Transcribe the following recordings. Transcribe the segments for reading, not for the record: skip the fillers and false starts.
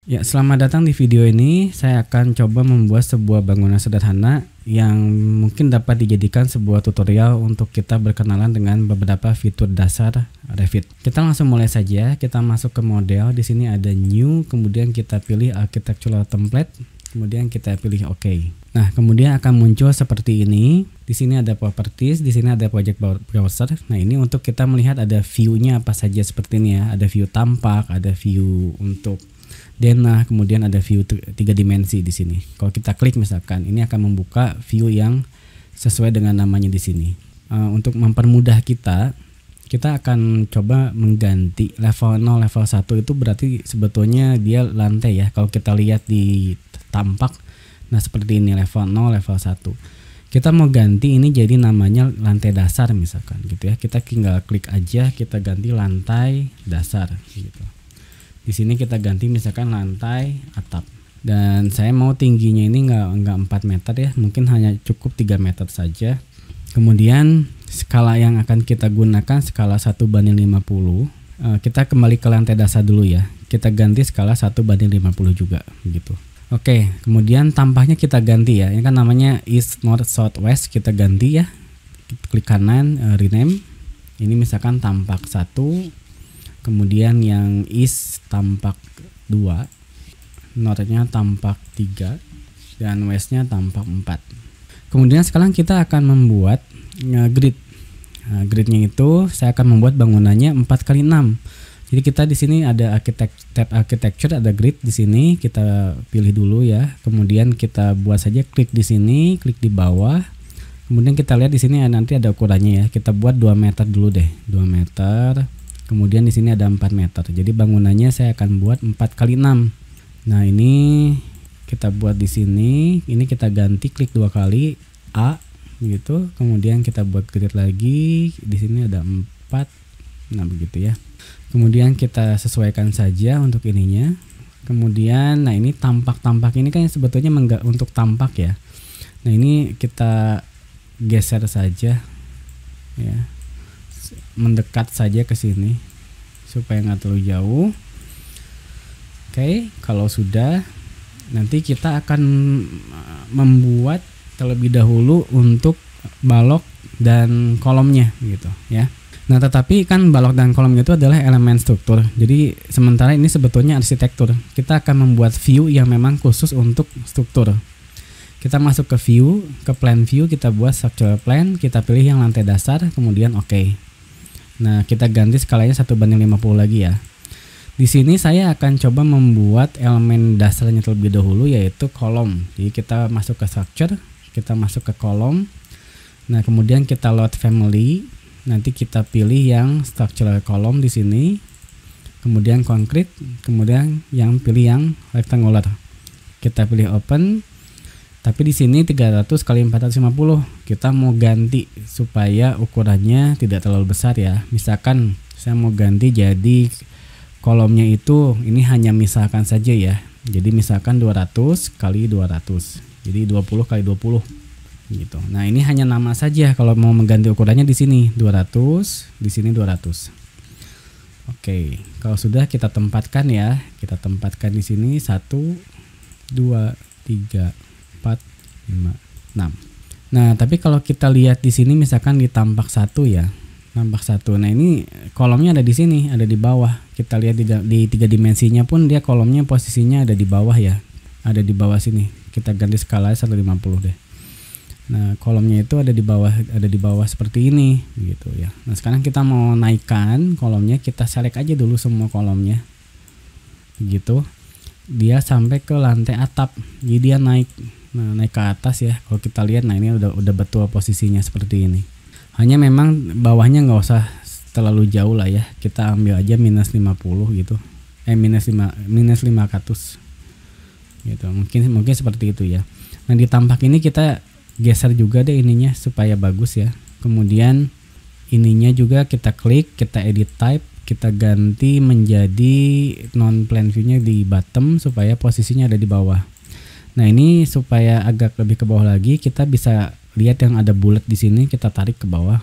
Ya, selamat datang di video ini. Saya akan coba membuat sebuah bangunan sederhana yang mungkin dapat dijadikan sebuah tutorial untuk kita berkenalan dengan beberapa fitur dasar Revit. Kita langsung mulai saja. Kita masuk ke model. Di sini ada new, kemudian kita pilih architectural template, kemudian kita pilih OK. Nah, kemudian akan muncul seperti ini. Di sini ada properties, di sini ada project browser. Nah, ini untuk kita melihat ada view-nya apa saja seperti ini ya. Ada view tampak, ada view untuk denah, kemudian ada view 3 dimensi di sini. Kalau kita klik misalkan, ini akan membuka view yang sesuai dengan namanya di sini. Untuk mempermudah kita akan coba mengganti level 0, level 1 itu berarti sebetulnya dia lantai ya. Kalau kita lihat di tampak, nah seperti ini level 0, level 1. Kita mau ganti ini jadi namanya lantai dasar misalkan gitu ya. Kita tinggal klik aja, kita ganti lantai dasar gitu. Di sini kita ganti misalkan lantai atap. Dan saya mau tingginya ini enggak 4 meter ya, mungkin hanya cukup 3 meter saja. Kemudian skala yang akan kita gunakan skala 1:50. Kita kembali ke lantai dasar dulu ya. Kita ganti skala 1:50 juga gitu. Oke, kemudian tampaknya kita ganti ya. Ini kan namanya east, north, south, west, kita ganti ya. Klik kanan, rename. Ini misalkan tampak 1. Kemudian yang east tampak 2, northnya tampak 3, dan westnya tampak 4. Kemudian sekarang kita akan membuat grid. Gridnya itu saya akan membuat bangunannya 4x6. Jadi kita di sini ada tab architecture, ada grid di sini, kita pilih dulu ya. Kemudian kita buat saja, klik di sini, klik di bawah. Kemudian kita lihat di sini nanti ada ukurannya ya. Kita buat 2 meter dulu deh, 2 meter. Kemudian di sini ada 4 meter. Jadi bangunannya saya akan buat 4x6. Nah, ini kita buat di sini. Ini kita ganti, klik 2 kali A gitu. Kemudian kita buat grid lagi. Di sini ada 4. Nah, begitu ya. Kemudian kita sesuaikan saja untuk ininya. Kemudian nah ini tampak ini kan sebetulnya untuk tampak ya. Nah, ini kita geser saja ya. Mendekat saja ke sini supaya nggak terlalu jauh. Oke, kalau sudah, nanti kita akan membuat terlebih dahulu untuk balok dan kolomnya gitu ya. Nah, tetapi kan balok dan kolom itu adalah elemen struktur. Jadi sementara ini sebetulnya arsitektur. Kita akan membuat view yang memang khusus untuk struktur. Kita masuk ke view, ke plan view, kita buat structural plan, kita pilih yang lantai dasar, kemudian OK. Nah, kita ganti skalanya 1:50 lagi ya. Di sini saya akan coba membuat elemen dasarnya terlebih dahulu, yaitu kolom. Jadi kita masuk ke structure, kita masuk ke kolom. Nah, kemudian kita load family. Nanti kita pilih yang structural column di sini. Kemudian concrete, kemudian pilih yang rectangular. Kita pilih open. Tapi di sini 300 x 450. Kita mau ganti supaya ukurannya tidak terlalu besar ya. Misalkan saya mau ganti jadi kolomnya itu ini hanya misalkan saja ya. Jadi misalkan 200 x 200. Jadi 20 x 20 gitu. Nah, ini hanya nama saja. Kalau mau mengganti ukurannya di sini 200, di sini 200. Oke, kalau sudah kita tempatkan ya. Kita tempatkan di sini 1 2 3 4, 5, 6. Nah, tapi kalau kita lihat di sini misalkan di tampak 1 ya. Tampak 1. Nah, ini kolomnya ada di sini, ada di bawah. Kita lihat di 3 dimensinya pun dia kolomnya posisinya ada di bawah ya. Ada di bawah sini. Kita ganti skala 150 deh. Nah, kolomnya itu ada di bawah seperti ini gitu ya. Nah, sekarang kita mau naikkan kolomnya, kita select aja dulu semua kolomnya. Begitu. Dia sampai ke lantai atap. Jadi dia naik. Nah, naik ke atas ya. Kalau kita lihat, nah ini udah betul posisinya seperti ini. Hanya memang bawahnya nggak usah terlalu jauh lah ya. Kita ambil aja -50 gitu. minus 500 gitu. Mungkin seperti itu ya. Nah, di tampak ini kita geser juga deh ininya supaya bagus ya. Kemudian ininya juga kita klik, kita edit type, kita ganti menjadi non plan view-nya di bottom supaya posisinya ada di bawah. Nah, ini supaya agak lebih ke bawah lagi, kita bisa lihat yang ada bulat di sini, kita tarik ke bawah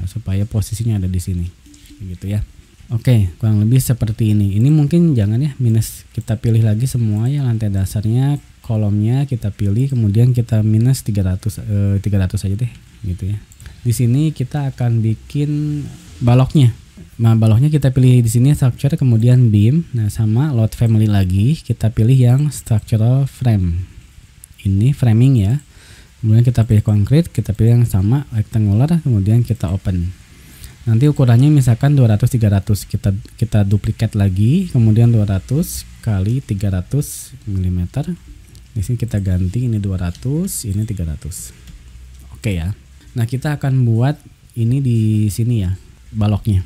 supaya posisinya ada di sini. Begitu ya. Oke, kurang lebih seperti ini. Ini mungkin jangan ya minus, kita pilih lagi semua ya, lantai dasarnya, kolomnya kita pilih, kemudian kita minus 300 aja deh gitu ya. Di sini kita akan bikin baloknya. Nah, baloknya kita pilih di sini structure, kemudian beam. Nah, sama load family lagi, kita pilih yang structural frame. Ini framing ya. Kemudian kita pilih concrete, kita pilih yang sama rectangular, kemudian kita open. Nanti ukurannya misalkan 200 300, kita duplikat lagi, kemudian 200 kali 300 mm. Di sini kita ganti, ini 200, ini 300. Oke ya. Nah, kita akan buat ini di sini ya, baloknya.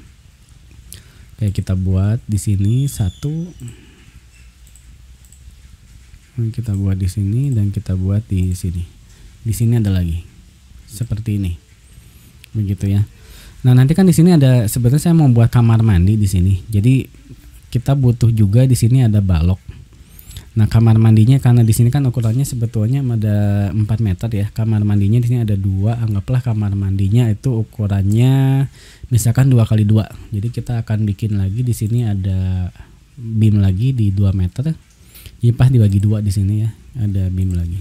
Oke, kita buat di sini satu. Kita buat di sini dan kita buat di sini. Di sini ada lagi. Seperti ini. Begitu ya. Nah, nanti kan di sini ada, sebenarnya saya mau buat kamar mandi di sini. Jadi kita butuh juga di sini ada balok. Nah, kamar mandinya karena di sini kan ukurannya sebetulnya ada 4 meter ya. Kamar mandinya di sini ada 2. Anggaplah kamar mandinya itu ukurannya misalkan 2x2. Jadi kita akan bikin lagi di sini ada beam lagi di 2 meter. Jadi pas dibagi 2 di sini ya, ada beam lagi.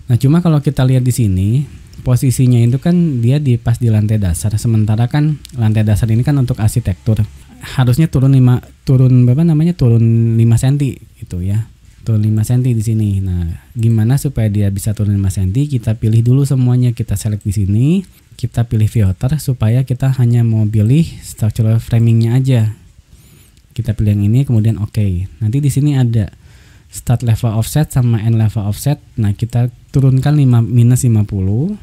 Nah, cuma kalau kita lihat di sini posisinya itu kan dia pas di lantai dasar, sementara kan lantai dasar ini kan untuk arsitektur harusnya turun 5 cm gitu ya, turun 5 cm di sini. Nah, gimana supaya dia bisa turun 5 cm? Kita pilih dulu semuanya, kita select di sini, kita pilih filter supaya kita hanya mau pilih structural framingnya aja. Kita pilih yang ini, kemudian oke. Nanti di sini ada start level offset sama end level offset. Nah, kita turunkan minus 50.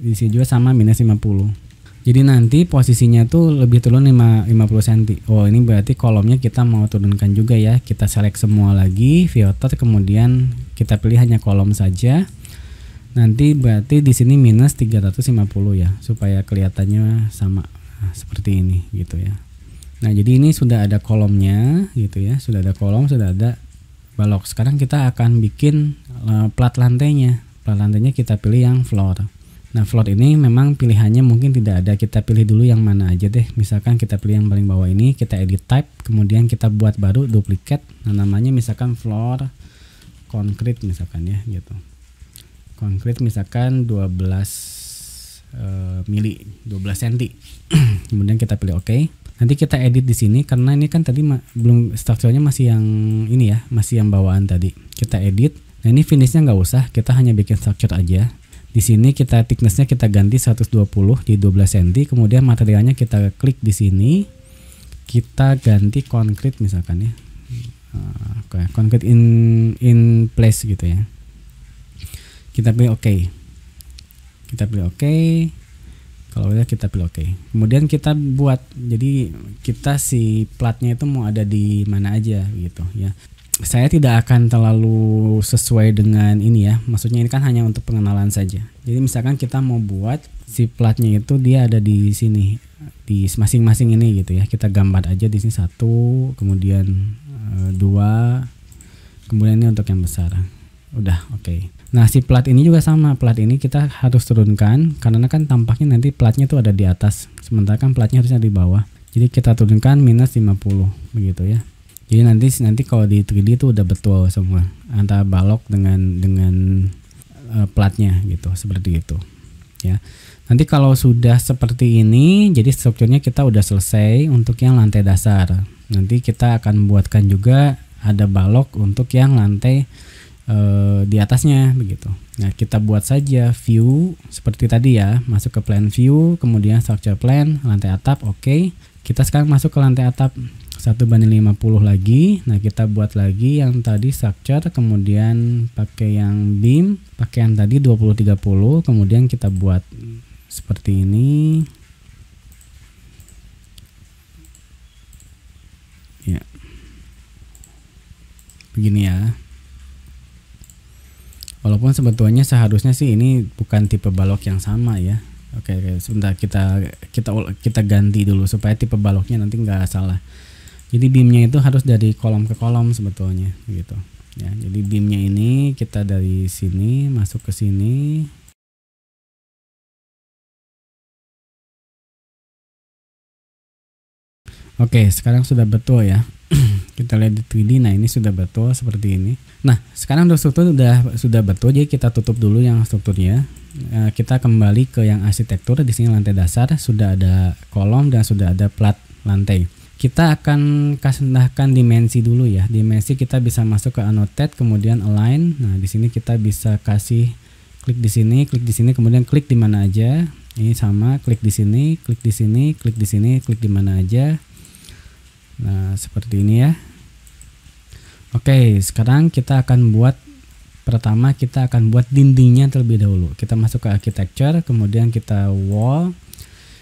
Di sini juga sama minus 50. Jadi nanti posisinya tuh lebih turun 50 cm. Oh, ini berarti kolomnya kita mau turunkan juga ya. Kita select semua lagi, filter, kemudian kita pilih hanya kolom saja. Nanti berarti di sini minus 350 ya, supaya kelihatannya sama. Nah, seperti ini gitu ya. Nah, jadi ini sudah ada kolomnya gitu ya. Sudah ada kolom, sudah ada balok. Sekarang kita akan bikin plat lantainya. Plat lantainya kita pilih yang floor. Nah, floor ini memang pilihannya mungkin tidak ada. Kita pilih dulu yang mana aja deh. Misalkan kita pilih yang paling bawah ini, kita edit type, kemudian kita buat baru duplicate. Nah, namanya misalkan floor concrete misalkan ya gitu. Concrete misalkan 12 mili, 12 cm. Kemudian kita pilih oke. Nanti kita edit di sini karena ini kan tadi belum, strukturnya masih yang ini ya, masih yang bawaan tadi. Kita edit. Nah, ini finishnya nggak usah, kita hanya bikin structure aja. Di sini kita thicknessnya kita ganti 120 di 12 cm. Kemudian materialnya kita klik di sini, kita ganti concrete misalkan ya. Concrete in place gitu ya. Kita pilih oke. Kita pilih oke. Kalau udah kita pilih oke. Kemudian kita buat, jadi kita si platnya itu mau ada di mana aja gitu ya. Saya tidak akan terlalu sesuai dengan ini ya. Maksudnya ini kan hanya untuk pengenalan saja. Jadi misalkan kita mau buat si platnya itu dia ada di sini, di masing-masing ini gitu ya. Kita gambar aja di sini 1, kemudian 2, kemudian ini untuk yang besar. Udah oke. Nah, si plat ini juga sama. Plat ini kita harus turunkan karena kan tampaknya nanti platnya tuh ada di atas. Sementara kan platnya harusnya di bawah. Jadi kita turunkan minus 50 begitu ya. Jadi nanti kalau di 3D itu udah betul semua antara balok dengan platnya gitu, seperti itu ya. Nanti kalau sudah seperti ini, jadi strukturnya kita udah selesai untuk yang lantai dasar. Nanti kita akan buatkan juga ada balok untuk yang lantai di atasnya begitu. Nah, kita buat saja view seperti tadi ya, masuk ke plan view, kemudian structure plan, lantai atap, oke. Kita sekarang masuk ke lantai atap 1:50 lagi. Nah, kita buat lagi yang tadi structure, kemudian pakai yang beam, pakai yang tadi 20-30, kemudian kita buat seperti ini ya, begini ya. Walaupun sebetulnya seharusnya sih ini bukan tipe balok yang sama ya. Oke, sebentar kita ganti dulu supaya tipe baloknya nanti nggak salah. Jadi beamnya itu harus dari kolom ke kolom sebetulnya gitu ya. Jadi beamnya ini kita dari sini masuk ke sini. Oke, sekarang sudah betul ya. Kita lihat di 3D. Nah, ini sudah betul seperti ini. Nah, sekarang struktur sudah betul. Jadi kita tutup dulu yang strukturnya. Kita kembali ke yang arsitektur. Di sini lantai dasar sudah ada kolom dan sudah ada plat lantai. Kita akan kasihkan dimensi dulu ya. Dimensi kita bisa masuk ke annotate, kemudian align. Nah, di sini kita bisa kasih klik di sini, kemudian klik di mana aja. Ini sama, klik di sini, klik di sini, klik di sini, klik di mana aja. Nah, seperti ini ya. Oke, sekarang kita akan buat dindingnya terlebih dahulu. Kita masuk ke architecture, kemudian kita wall.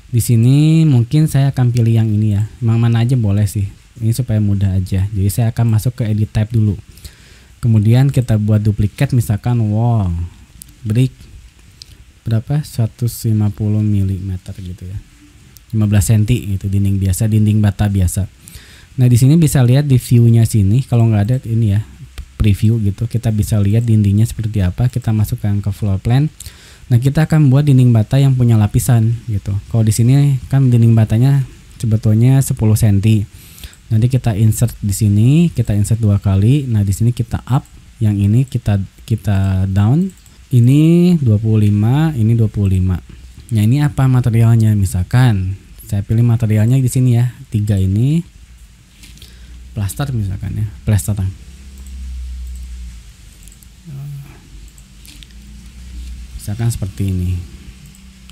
Di sini mungkin saya akan pilih yang ini ya. Mana aja boleh sih. Ini supaya mudah aja. Jadi saya akan masuk ke edit type dulu. Kemudian kita buat duplikat, misalkan wall brick berapa? 150 mm gitu ya. 15 cm gitu, dinding biasa, dinding bata biasa. Nah, di sini bisa lihat di view-nya sini. Kalau nggak ada ini ya, preview gitu, kita bisa lihat dindingnya seperti apa. Kita masukkan ke floor plan. Nah, kita akan buat dinding bata yang punya lapisan gitu. Kalau di sini kan dinding batanya sebetulnya 10 cm. Nanti kita insert di sini, kita insert 2 kali. Nah, di sini kita up, yang ini kita down. Ini 25, ini 25. Nah, ini apa materialnya? Misalkan saya pilih materialnya di sini ya, 3 ini. Plaster misalkan ya, plaster. Misalkan seperti ini.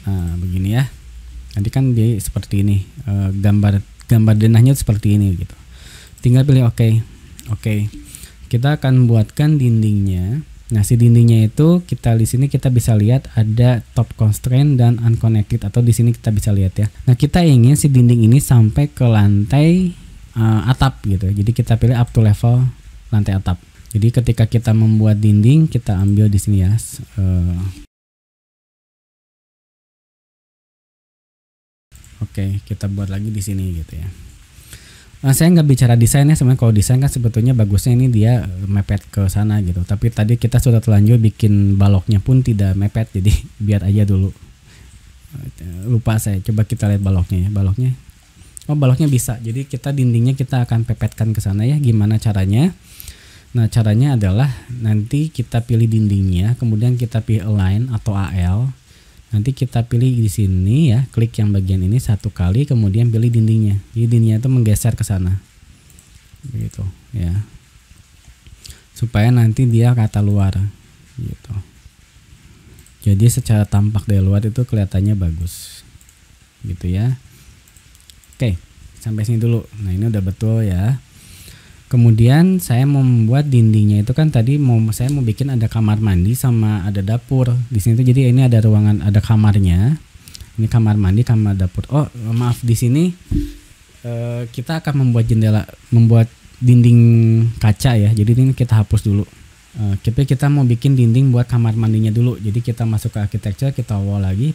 Nah, begini ya. Nanti kan dia seperti ini. Gambar denahnya seperti ini gitu. Tinggal pilih oke. Oke. Kita akan buatkan dindingnya. Nah, si dindingnya itu kita di sini kita bisa lihat ada top constraint dan unconnected, atau di sini kita bisa lihat ya. Nah, kita ingin si dinding ini sampai ke lantai atap gitu. Jadi kita pilih up to level lantai atap. Jadi ketika kita membuat dinding, kita ambil di sini ya. Oke, kita buat lagi di sini gitu ya. Saya nggak bicara desain ya, sebenarnya kalau desain kan sebetulnya bagusnya ini dia mepet ke sana gitu. Tapi tadi kita sudah terlanjur bikin baloknya pun tidak mepet, jadi biar aja dulu. Lupa saya, coba kita lihat baloknya ya. Baloknya bisa. Jadi kita dindingnya kita akan pepetkan ke sana ya. Gimana caranya? Nah, caranya adalah nanti kita pilih dindingnya, kemudian kita pilih align atau AL. Nanti kita pilih di sini ya, klik yang bagian ini 1 kali, kemudian pilih dindingnya. Jadi dindingnya itu menggeser ke sana. Begitu ya. Supaya nanti dia kata luar gitu. Jadi secara tampak dari luar itu kelihatannya bagus. Gitu ya. Oke, sampai sini dulu. Nah, ini udah betul ya. Kemudian saya mau membuat dindingnya itu kan tadi saya mau bikin ada kamar mandi sama ada dapur. Di sini tuh jadi ini ada ruangan, ada kamarnya. Ini kamar mandi, kamar dapur. Oh, maaf, di sini kita akan membuat dinding kaca ya. Jadi ini kita hapus dulu. Kita mau bikin dinding buat kamar mandinya dulu. Jadi kita masuk ke architecture, kita wall lagi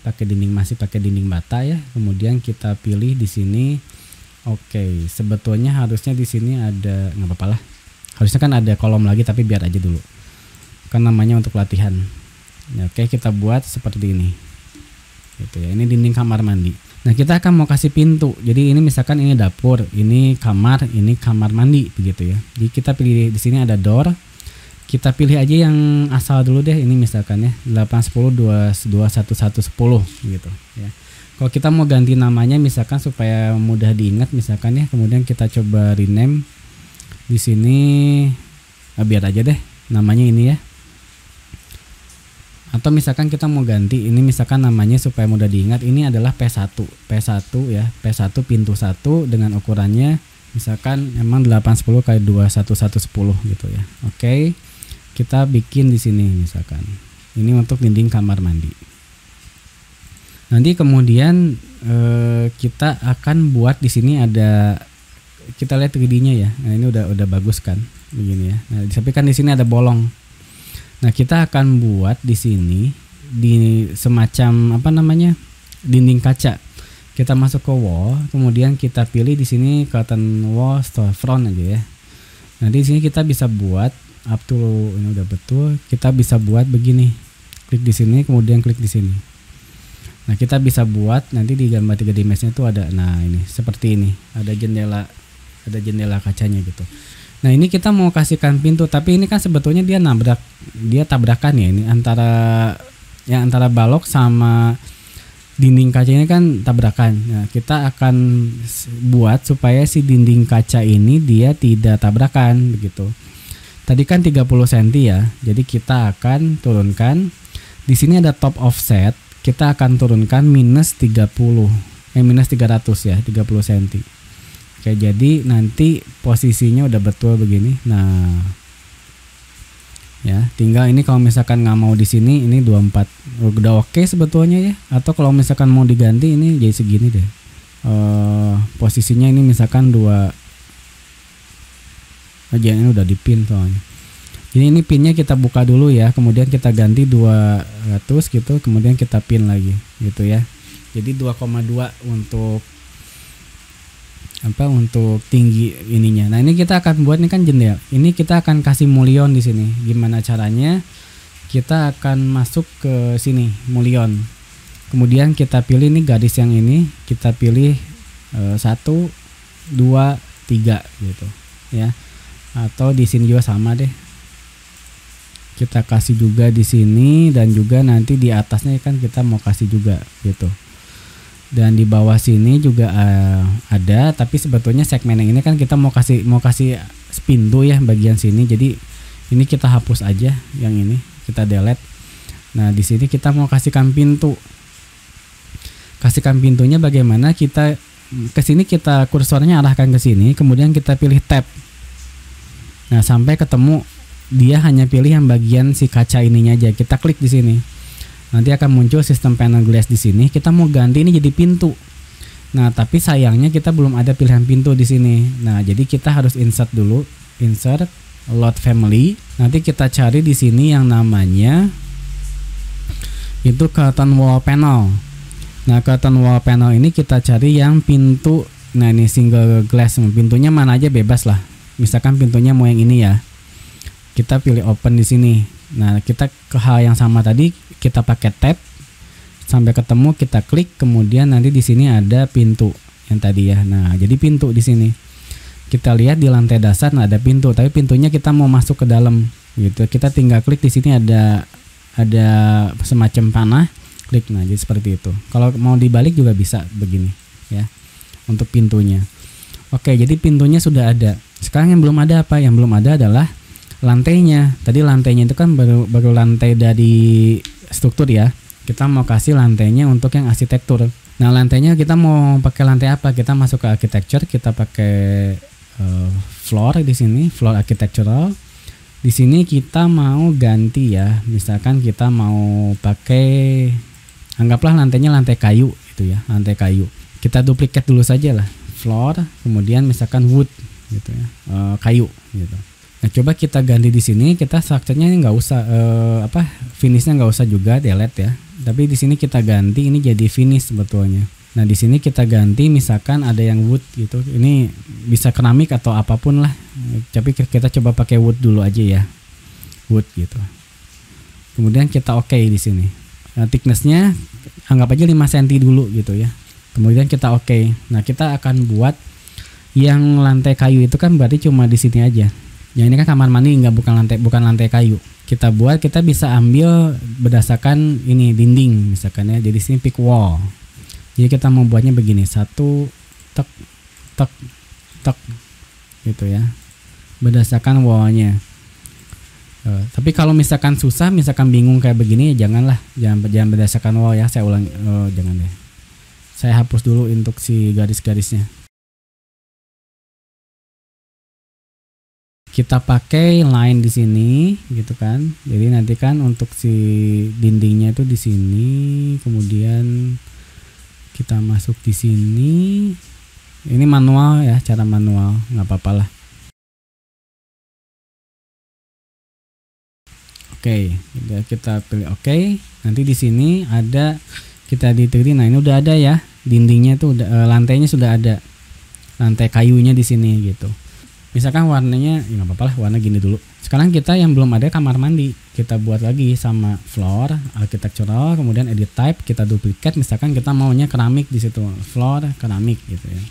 masih pakai dinding bata ya. Kemudian kita pilih di sini. Oke, sebetulnya harusnya di sini ada, nggak apa-apa lah. Harusnya kan ada kolom lagi, tapi biar aja dulu. Kan namanya untuk latihan. Ya, oke, kita buat seperti ini. Gitu ya. Ini dinding kamar mandi. Nah, kita akan mau kasih pintu. Jadi ini misalkan ini dapur, ini kamar mandi begitu ya. Jadi kita pilih di sini ada door. Kita pilih aja yang asal dulu deh. Ini misalkan ya 810 21110 gitu ya. Kalau kita mau ganti namanya misalkan supaya mudah diingat misalkan ya, kemudian kita coba rename di sini, biar aja deh namanya ini ya. Atau misalkan kita mau ganti ini misalkan namanya supaya mudah diingat, ini adalah P1 ya, P1 pintu 1 dengan ukurannya misalkan emang 810 kali 21110 gitu ya. Oke, kita bikin di sini misalkan ini untuk dinding kamar mandi. Nanti kemudian kita akan buat di sini ada, kita lihat 3D-nya ya. Nah, ini udah bagus kan begini ya. Nah, tapi kan di sini ada bolong. Nah, kita akan buat di sini di semacam apa namanya? Dinding kaca. Kita masuk ke wall, kemudian kita pilih di sini curtain wall storefront aja ya. Nah, di sini kita bisa buat up to, ini udah betul. Kita bisa buat begini. Klik di sini, kemudian klik di sini. Nah, kita bisa buat nanti di gambar 3 dimensinya itu ada, nah ini seperti ini, ada jendela kacanya gitu. Nah, ini kita mau kasihkan pintu, tapi ini kan sebetulnya dia tabrakan ya, ini antara balok sama dinding kacanya kan tabrakan. Nah, kita akan buat supaya si dinding kaca ini dia tidak tabrakan begitu. Tadi kan 30 cm ya. Jadi kita akan turunkan. Di sini ada top offset. Kita akan turunkan minus 300 ya, 30 cm. Oke, jadi nanti posisinya udah betul begini. Nah, ya, tinggal ini kalau misalkan nggak mau di sini, ini 24 udah oke sebetulnya ya. Atau kalau misalkan mau diganti, ini jadi segini deh. Posisinya ini misalkan 2 aja, ini udah dipin soalnya. Jadi ini pinnya kita buka dulu ya, kemudian kita ganti 200 gitu, kemudian kita pin lagi gitu ya. Jadi 2,2 untuk tinggi ininya. Nah, ini kita akan buat, ini kan jendela. Ini kita akan kasih mullion di sini. Gimana caranya? Kita akan masuk ke sini, mullion. Kemudian kita pilih ini garis yang ini, kita pilih 1, 2, 3 gitu ya. Atau di sini juga sama deh. Kita kasih juga di sini, dan juga nanti di atasnya kan kita mau kasih juga gitu. Dan di bawah sini juga ada, tapi sebetulnya segmen yang ini kan kita mau kasih pintu ya bagian sini. Jadi ini kita hapus aja, yang ini kita delete. Nah, di sini kita mau kasihkan pintu. Kasihkan pintunya bagaimana? Kita ke sini, kita kursornya arahkan ke sini, kemudian kita pilih tab. Nah, sampai ketemu dia hanya pilih yang bagian si kaca ininya aja. Kita klik di sini. Nanti akan muncul sistem panel glass di sini. Kita mau ganti ini jadi pintu. Nah, tapi sayangnya kita belum ada pilihan pintu di sini. Nah, jadi kita harus insert dulu. Insert load family. Nanti kita cari di sini yang namanya itu curtain wall panel. Nah, curtain wall panel ini kita cari yang pintu. Nah, ini single glass. Pintunya mana aja bebas lah. Misalkan pintunya mau yang ini ya. Kita pilih open di sini. Nah, kita ke hal yang sama tadi, kita pakai tab sampai ketemu, kita klik, kemudian nanti di sini ada pintu yang tadi ya. Nah, jadi pintu di sini. Kita lihat di lantai dasar ada pintu, tapi pintunya kita mau masuk ke dalam gitu. Kita tinggal klik di sini, ada semacam panah, klik. Nah, jadi seperti itu. Kalau mau dibalik juga bisa begini ya. Untuk pintunya. Oke, jadi pintunya sudah ada. Sekarang yang belum ada apa? Yang belum ada adalah lantainya. Tadi lantainya itu kan baru lantai dari struktur ya. Kita mau kasih lantainya untuk yang arsitektur. Nah, lantainya kita mau pakai lantai apa? Kita masuk ke architecture, kita pakai floor di sini, floor architectural. Di sini kita mau ganti ya. Misalkan kita mau pakai, anggaplah lantainya lantai kayu gitu ya, lantai kayu. Kita duplicate dulu saja lah. Floor, kemudian misalkan wood gitu ya, kayu gitu. Nah, coba kita ganti di sini, kita strukturnya nggak usah finishnya nggak usah juga delete ya. Tapi di sini kita ganti ini jadi finish sebetulnya. Nah, di sini kita ganti misalkan ada yang wood gitu. Ini bisa keramik atau apapun lah. Tapi kita coba pakai wood dulu aja ya. Wood gitu. Kemudian kita oke di sini. Nah, thickness-nya anggap aja 5 cm dulu gitu ya. Kemudian kita oke. Nah, kita akan buat yang lantai kayu itu kan berarti cuma di sini aja. Yang ini kan kamar mandi, bukan lantai kayu. Kita bisa ambil berdasarkan ini dinding misalkan ya. Jadi sini pick wall. Jadi kita mau buatnya begini, 1 tek tek tek gitu ya. Berdasarkan wallnya. Tapi kalau misalkan susah, misalkan bingung kayak begini ya jangan berdasarkan wall ya. Saya ulang, jangan deh. Saya hapus dulu untuk si garis-garisnya. Kita pakai line di sini gitu kan. Jadi nanti kan untuk si dindingnya itu di sini, kemudian kita masuk di sini. Ini manual ya, cara manual, nggak apa-apa lah. Oke, kita pilih oke. Nanti di sini ada, kita di 3D. Nah, ini udah ada ya, dindingnya tuh udah, lantainya sudah ada, lantai kayunya di sini gitu. Misalkan warnanya, ya nggak apa-apa lah, warna gini dulu. Sekarang kita yang belum ada kamar mandi. kita buat lagi sama floor architectural, kemudian edit type, kita duplicate, misalkan kita maunya keramik di situ, floor keramik gitu ya.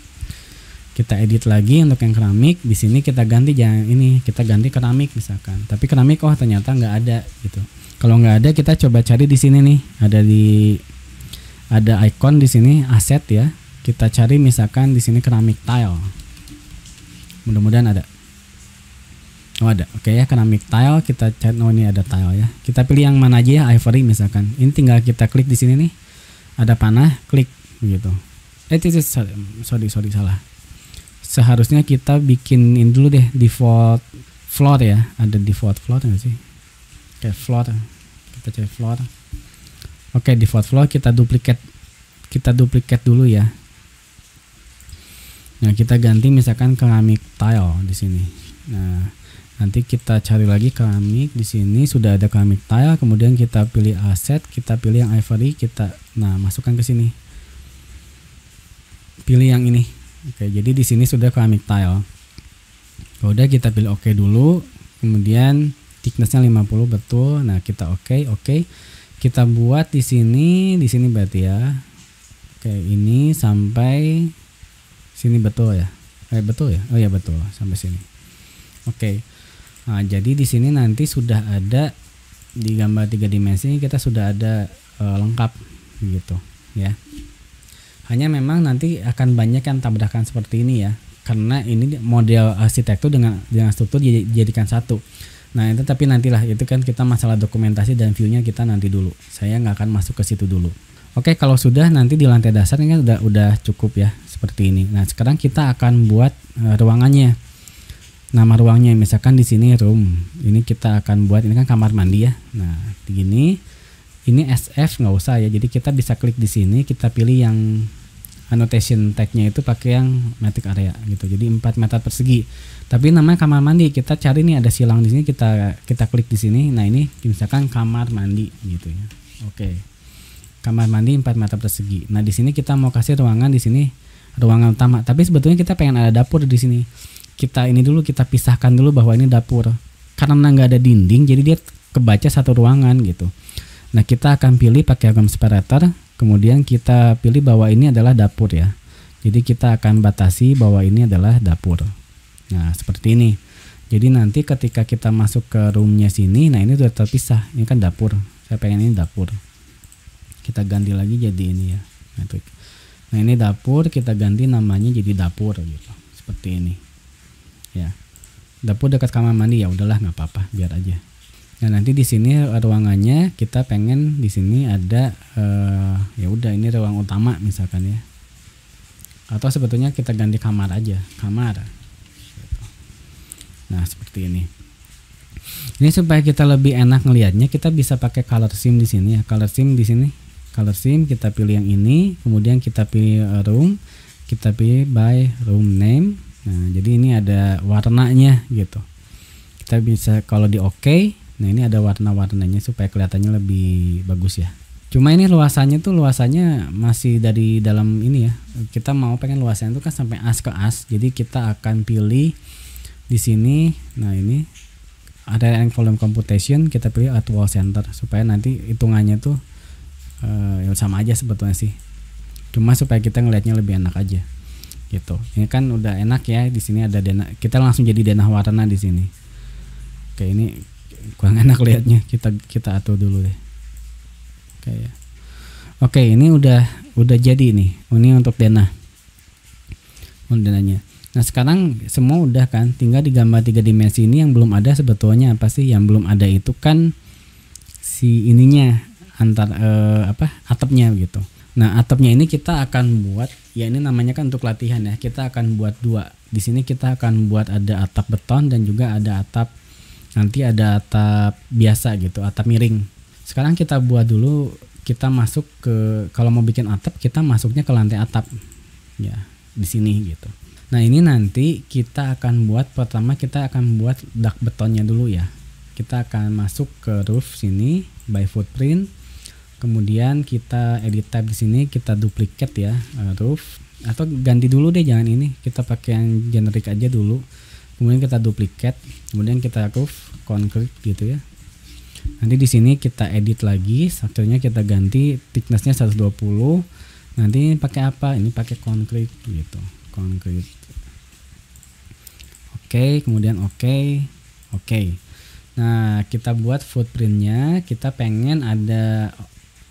Kita edit lagi untuk yang keramik, di sini kita ganti, jangan ini, kita ganti keramik misalkan. Tapi keramik ternyata nggak ada gitu. Kalau nggak ada, kita coba cari di sini nih, ada icon di sini aset ya. Kita cari misalkan di sini keramik tile. Mudah-mudahan ada. Oh ada, oke ya, keramik tile, kita cari, ini ada tile ya. Kita pilih yang mana aja ya, ivory misalkan. Ini tinggal kita klik di sini nih, ada panah, klik begitu. Sorry salah. Seharusnya kita bikinin dulu deh default floor ya, ada default floor nggak sih? Oke, floor, kita cari floor. Oke, default floor kita duplicate dulu ya. Nah kita ganti misalkan keramik tile di sini. Nah nanti kita cari lagi keramik, di sini sudah ada keramik tile, kemudian kita pilih aset, kita pilih yang ivory, kita masukkan ke sini. Pilih yang ini. Oke, jadi di sini sudah keramik tile. Udah, kita pilih oke dulu, kemudian thicknessnya 50 betul. Nah, kita oke. Kita buat di sini berarti ya. Oke, ini sampai sini betul ya. Betul ya? Oh ya betul, sampai sini. Oke. Nah, jadi di sini nanti sudah ada di gambar 3 dimensi kita sudah ada lengkap gitu ya. Hanya memang nanti akan banyak yang tabrakan seperti ini ya. Karena ini model arsitektur dengan struktur dijadikan satu. Nah, itu tapi nantilah, itu kan kita masalah dokumentasi dan view-nya kita nanti dulu. Saya nggak akan masuk ke situ dulu. Oke, kalau sudah nanti di lantai dasar ini kan udah cukup ya seperti ini. Nah, sekarang kita akan buat ruangannya. Nama ruangnya misalkan di sini room. Ini kita akan buat, ini kan kamar mandi ya. Nah, begini. Ini SF nggak usah ya. Jadi kita bisa klik di sini, kita pilih yang annotation tag-nya itu pakai yang metric area gitu. Jadi 4 meter persegi. Tapi namanya kamar mandi. Kita cari nih ada silang di sini, kita klik di sini. Nah, ini misalkan kamar mandi gitu ya. Oke. Kamar mandi 4 meter persegi. Nah, di sini kita mau kasih ruangan di sini ruangan utama. Tapi sebetulnya kita pengen ada dapur di sini. Kita ini dulu, kita pisahkan dulu bahwa ini dapur. Karena nggak ada dinding, jadi dia kebaca satu ruangan gitu. Nah, kita akan pilih pakai agam separator, kemudian kita pilih bahwa ini adalah dapur ya. Jadi kita akan batasi bahwa ini adalah dapur. Nah, seperti ini. Jadi nanti ketika kita masuk ke roomnya sini, nah ini sudah terpisah. Ini kan dapur. Saya pengen ini dapur. Kita ganti lagi jadi ini ya. Nah, ini dapur, kita ganti namanya jadi dapur gitu. Seperti ini. Ya, dapur dekat kamar mandi, ya udahlah nggak apa-apa, biar aja. Nah, nanti di sini ruangannya kita pengen di sini ada ya udah ini ruang utama misalkan ya. Atau sebetulnya kita ganti kamar aja, kamar. Gitu. Nah, seperti ini. Ini supaya kita lebih enak ngelihatnya, kita bisa pakai color scheme di sini ya. Color scheme di sini, color scheme kita pilih yang ini, kemudian kita pilih room, kita pilih by room name. Nah, jadi ini ada warnanya gitu. Kita bisa kalau di OK, nah ini ada warna-warnanya supaya kelihatannya lebih bagus ya. Cuma ini luasannya masih dari dalam ini ya. Kita mau pengen luasannya itu kan sampai as ke as. Jadi kita akan pilih di sini. Nah, ini ada yang volume computation, kita pilih at wall center supaya nanti hitungannya tuh ya sama aja sebetulnya sih. Cuma supaya kita ngelihatnya lebih enak aja. Gitu. Ini kan udah enak ya, di sini ada denah. Kita langsung jadi denah warna di sini. Oke, ini kurang enak lihatnya. Kita atur dulu deh. Oke ya. Oke, ini udah jadi nih. Ini untuk denah. Denahnya. Nah, sekarang semua udah kan, tinggal di gambar 3 dimensi ini yang belum ada sebetulnya apa sih? Yang belum ada itu kan si ininya atapnya gitu. Nah, atapnya ini kita akan buat, ya ini namanya kan untuk latihan ya. Kita akan buat 2. Di sini kita akan buat ada atap beton dan juga ada atap, nanti ada atap biasa gitu, atap miring. Sekarang kita buat dulu, kita masuk ke, kalau mau bikin atap kita masuknya ke lantai atap. Ya, di sini gitu. Nah, ini nanti kita akan buat, pertama kita akan buat dak betonnya dulu ya. Kita akan masuk ke roof sini, by footprint. Kemudian kita edit type di sini, kita duplicate ya roof, atau ganti dulu deh, jangan ini, kita pakai yang generic aja dulu. Kemudian kita duplicate, kemudian kita roof concrete gitu ya. Nanti di sini kita edit lagi, strukturnya kita ganti thicknessnya 120. Nanti ini pakai apa? Ini pakai concrete gitu, concrete. Oke, kemudian oke. Nah, kita buat footprintnya. Kita pengen ada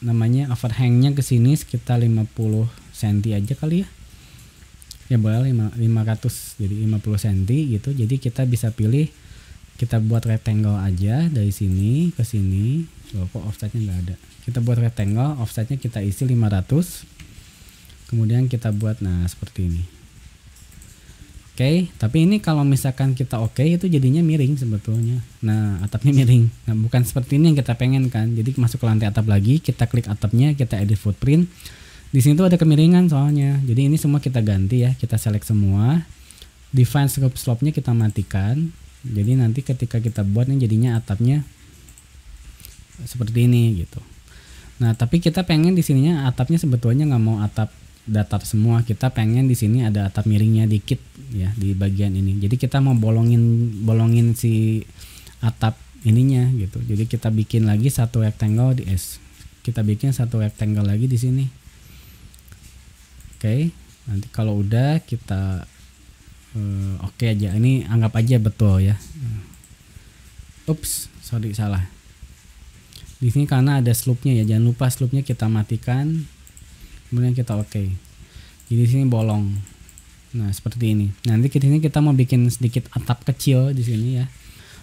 namanya overhangnya ke sini sekitar 50 cm aja kali ya. Ya boleh 500, jadi 50 cm gitu. Jadi kita bisa pilih, kita buat rectangle aja dari sini ke sini. Loh, kok offsetnya nggak ada. Kita buat rectangle, offsetnya kita isi 500. Kemudian kita buat nah seperti ini. Oke, tapi ini kalau misalkan kita oke itu jadinya miring sebetulnya. Nah, atapnya miring. Nah, bukan seperti ini yang kita pengen kan. Jadi masuk ke lantai atap lagi, kita klik atapnya, kita edit footprint. Di sini tuh ada kemiringan soalnya. Jadi ini semua kita ganti ya, kita select semua. Define slope-nya kita matikan. Jadi nanti ketika kita buat ini jadinya atapnya seperti ini gitu. Nah, tapi kita pengen di sininya atapnya sebetulnya nggak mau atap datar semua. Kita pengen di sini ada atap miringnya dikit ya di bagian ini. Jadi kita mau bolongin si atap ininya gitu. Jadi kita bikin lagi satu rectangle di S. Kita bikin satu rectangle lagi di sini. Oke, nanti kalau udah kita oke aja. Ini anggap aja betul ya. Ups, sorry salah. Di sini karena ada slope-nya ya. Jangan lupa slope-nya kita matikan. Kemudian kita oke. Jadi di sini bolong. Nah, seperti ini. Nanti di sini kita mau bikin sedikit atap kecil di sini ya.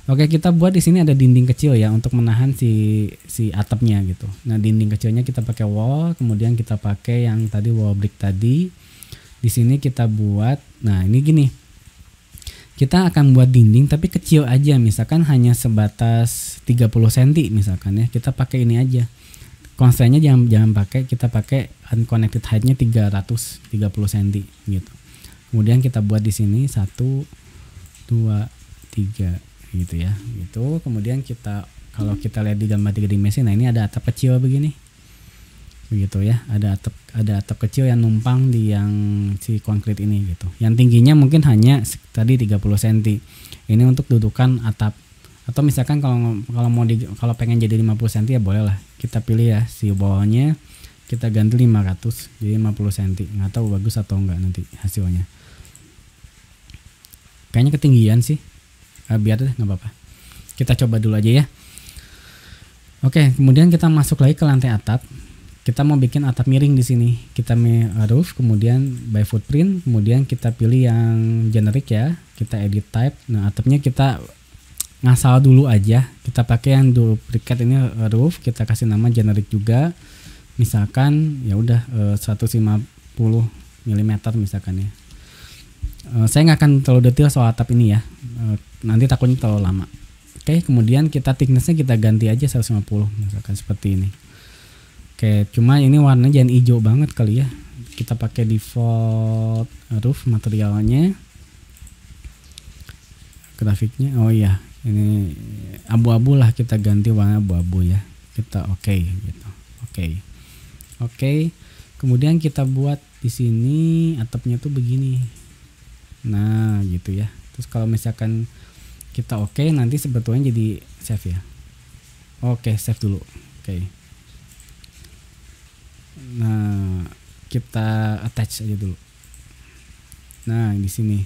Oke, kita buat di sini ada dinding kecil ya untuk menahan si atapnya gitu. Nah, dinding kecilnya kita pakai wall, kemudian kita pakai yang tadi wall brick tadi. Di sini kita buat, nah ini gini. Kita akan buat dinding tapi kecil aja, misalkan hanya sebatas 30 cm misalkan ya. Kita pakai ini aja. Constraint-nya jangan pakai, kita pakai unconnected height-nya 330 cm gitu. Kemudian kita buat di sini 1 2 3 gitu ya. Gitu. Kemudian kita kalau kita lihat di gambar 3 dimensi, nah ini ada atap kecil begini. Begitu ya. Ada atap kecil yang numpang di yang si konkrit ini gitu. Yang tingginya mungkin hanya tadi 30 cm. Ini untuk dudukan atap. Atau misalkan kalau pengen jadi 50 cm ya boleh lah. Kita pilih ya si bawahnya, kita ganti 500 jadi 50 cm. Nggak tahu bagus atau enggak nanti hasilnya. Kayaknya ketinggian sih. Biar deh, nggak apa-apa. Kita coba dulu aja ya. Oke, kemudian kita masuk lagi ke lantai atap. Kita mau bikin atap miring di sini. Kita roof, kemudian by footprint, kemudian kita pilih yang generic ya. Kita edit type. Nah, atapnya kita ngasal dulu aja. Kita pakai yang duplicate ini roof. Kita kasih nama generic juga. Misalkan ya udah 150 mm misalkan ya. Saya nggak akan terlalu detail soal atap ini ya. Nanti takutnya terlalu lama. Oke, kemudian kita thicknessnya kita ganti aja 150 misalkan seperti ini. Oke, cuma ini warnanya jangan hijau banget kali ya. Kita pakai default roof materialnya, grafiknya. Oh iya, ini abu-abu lah, kita ganti warna abu-abu ya. Kita oke gitu. Oke. Kemudian kita buat di sini atapnya tuh begini. Nah, gitu ya. Terus kalau misalkan kita oke, nanti sebetulnya jadi save ya. Oke, save dulu. Oke. Nah, kita attach aja dulu. Nah, di sini.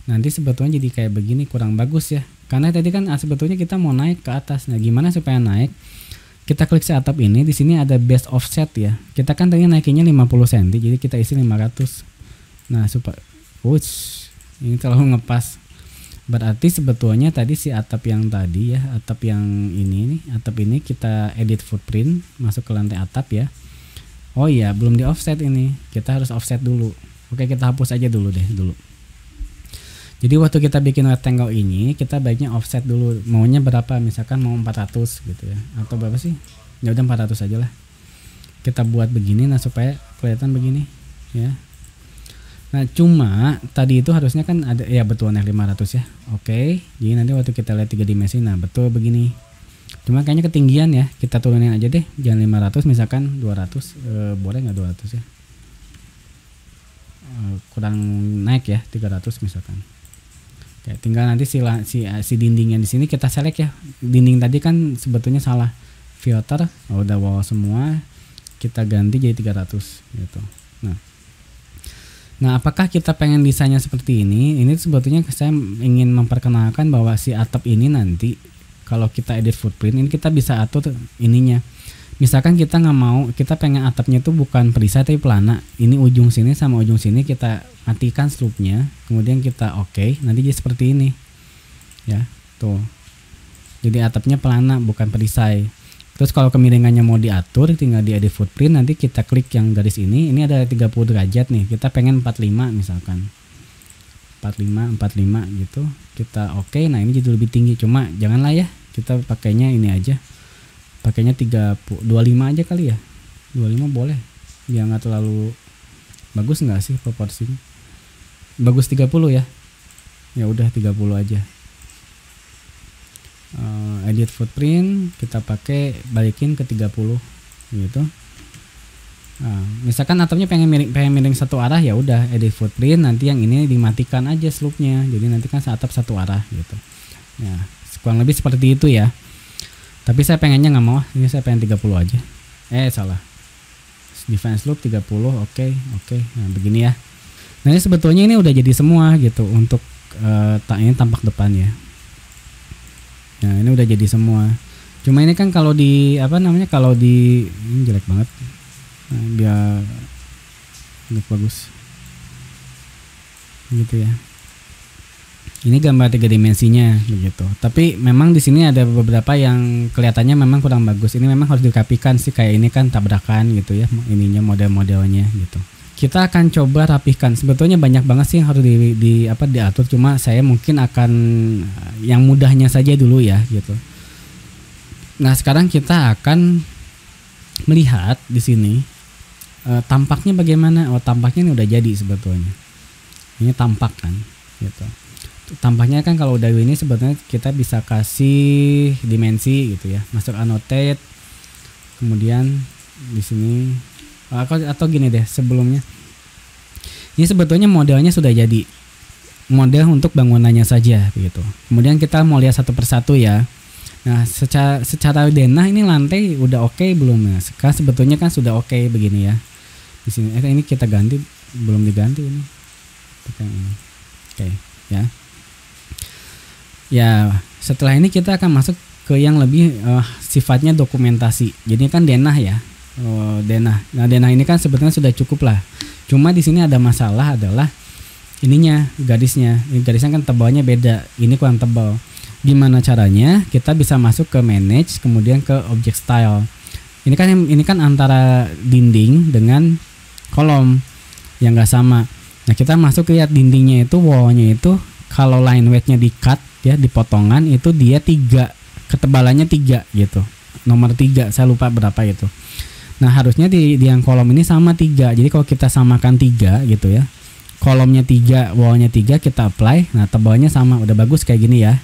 Nanti sebetulnya jadi kayak begini, kurang bagus ya. Karena tadi kan sebetulnya kita mau naik ke atas. Nah, gimana supaya naik? Kita klik si atap ini, di sini ada base offset ya. Kita kan tadi naikinnya 50 cm, jadi kita isi 500. Nah, supaya ini terlalu ngepas. Berarti sebetulnya tadi si atap yang tadi ya, atap yang ini nih, atap ini kita edit footprint, masuk ke lantai atap ya. Oh iya, belum di offset ini. Kita harus offset dulu. Oke, kita hapus aja dulu deh dulu. Jadi waktu kita bikin rectangle ini, kita baiknya offset dulu. Maunya berapa? Misalkan mau 400 gitu ya. Atau berapa sih? Ya udah 400 aja lah. Kita buat begini nah supaya kelihatan begini ya. Nah, cuma tadi itu harusnya kan ada ya betul nih 500 ya. Oke. Jadi nanti waktu kita lihat 3 dimensi nah betul begini. Cuma kayaknya ketinggian ya. Kita turunin aja deh. Jangan 500, misalkan 200. Boleh nggak 200 ya? Kurang naik ya 300 misalkan. Kayak tinggal nanti si dinding yang di sini kita select ya. Dinding tadi kan sebetulnya salah. Filter, udah wow semua, kita ganti jadi 300 gitu. Nah, apakah kita pengen desainnya seperti ini? Ini sebetulnya saya ingin memperkenalkan bahwa si atap ini nanti kalau kita edit footprint ini kita bisa atur ininya. Misalkan kita nggak mau, kita pengen atapnya tuh bukan perisai tapi pelana. Ini ujung sini sama ujung sini kita matikan slope-nya, kemudian kita oke, nanti jadi seperti ini. Ya, tuh. Jadi atapnya pelana bukan perisai. Terus kalau kemiringannya mau diatur, tinggal di edit footprint, nanti kita klik yang garis ini ada 30 derajat nih, kita pengen 45 misalkan 45 gitu, kita oke. Nah ini jadi lebih tinggi, cuma janganlah ya, kita pakainya ini aja, pakainya 25 aja kali ya, 25 boleh, biar nggak terlalu bagus nggak sih proporsinya, bagus 30 ya, ya udah 30 aja. Edit footprint kita pakai balikin ke 30 gitu. Nah, misalkan atapnya pengen miring satu arah, ya udah edit footprint, nanti yang ini dimatikan aja slope-nya, jadi nanti kan atap satu arah gitu. Ya kurang lebih seperti itu ya, tapi saya pengennya nggak mau, ini saya pengen 30 aja. Salah, define slope 30. Oke. Nah begini ya. Nah ini sebetulnya ini udah jadi semua gitu untuk ini tampak depan ya. Nah ini udah jadi semua. Cuma ini kan kalau di kalau di ini jelek banget. Nah, biar bagus gitu ya. Ini gambar 3 dimensinya begitu. Tapi memang di sini ada beberapa yang kelihatannya memang kurang bagus. Ini memang harus dirapikan sih, kayak ini kan tabrakan gitu ya. Ininya model-modelnya gitu. Kita akan coba rapihkan. Sebetulnya banyak banget sih yang harus diatur, cuma saya mungkin akan yang mudahnya saja dulu ya gitu. Nah, sekarang kita akan melihat di sini tampaknya bagaimana. Tampaknya ini udah jadi sebetulnya. Ini tampak kan gitu. Tampaknya kan kalau udah ini sebetulnya kita bisa kasih dimensi gitu ya. Masuk annotate. Kemudian di sini atau gini deh, sebelumnya ini sebetulnya modelnya sudah jadi, model untuk bangunannya saja begitu. Kemudian kita mau lihat satu persatu ya. Nah secara denah ini lantai udah oke belum ya? Sekarang sebetulnya kan sudah oke begini ya. Di sini ini kita ganti, belum diganti ini. Oke ya. Ya setelah ini kita akan masuk ke yang lebih sifatnya dokumentasi. Jadi kan denah ya. Denah. Nah, denah ini kan sebetulnya sudah cukup lah. Cuma di sini ada masalah adalah ininya, garisnya. Ini garisnya kan tebalnya beda. Ini kurang tebal. Gimana caranya? Kita bisa masuk ke manage, kemudian ke object style. Ini kan antara dinding dengan kolom yang enggak sama. Nah, kita masuk ke lihat dindingnya itu, wallnya itu kalau line weight-nya di cut ya, di potongan itu dia 3, ketebalannya 3 gitu. Nomor 3, saya lupa berapa itu. Nah harusnya di yang kolom ini sama 3. Jadi kalau kita samakan 3 gitu ya, kolomnya 3, wallnya 3, kita apply. Nah tebalnya sama, udah bagus kayak gini ya.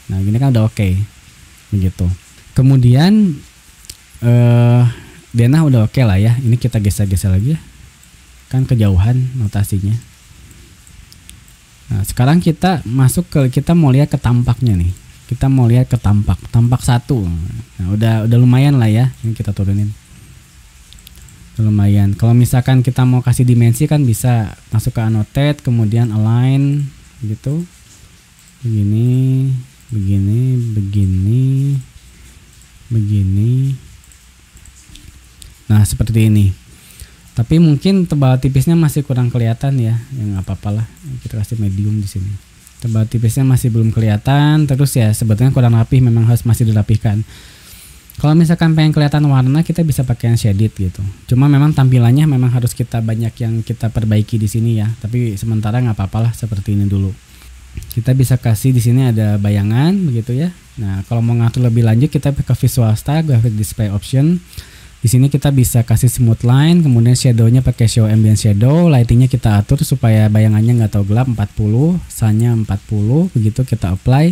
Nah gini kan udah oke begitu. Kemudian denah udah oke lah ya. Ini kita geser-geser lagi ya, kan kejauhan notasinya. Nah sekarang kita masuk kita mau lihat ke tampaknya nih. Kita mau lihat ke tampak 1. Nah udah lumayan lah ya. Ini kita turunin. Lumayan. Kalau misalkan kita mau kasih dimensi kan bisa masuk ke annotate, kemudian align gitu. Begini. Nah, seperti ini. Tapi mungkin tebal tipisnya masih kurang kelihatan ya. Yang apa-apalah. Kita kasih medium di sini. Tebal tipisnya masih belum kelihatan, terus ya sebetulnya kurang rapih, memang harus masih dirapihkan. Kalau misalkan pengen kelihatan warna, kita bisa pakai yang shaded gitu. Cuma memang tampilannya memang harus kita banyak yang kita perbaiki di sini ya. Tapi sementara nggak apa-apalah seperti ini dulu. Kita bisa kasih di sini ada bayangan begitu ya. Nah kalau mau ngatur lebih lanjut kita ke visual style, graphic display option. Di sini kita bisa kasih smooth line, kemudian shadownya pakai show ambient shadow, lightingnya kita atur supaya bayangannya nggak terlalu gelap 40, sunnya 40, begitu kita apply.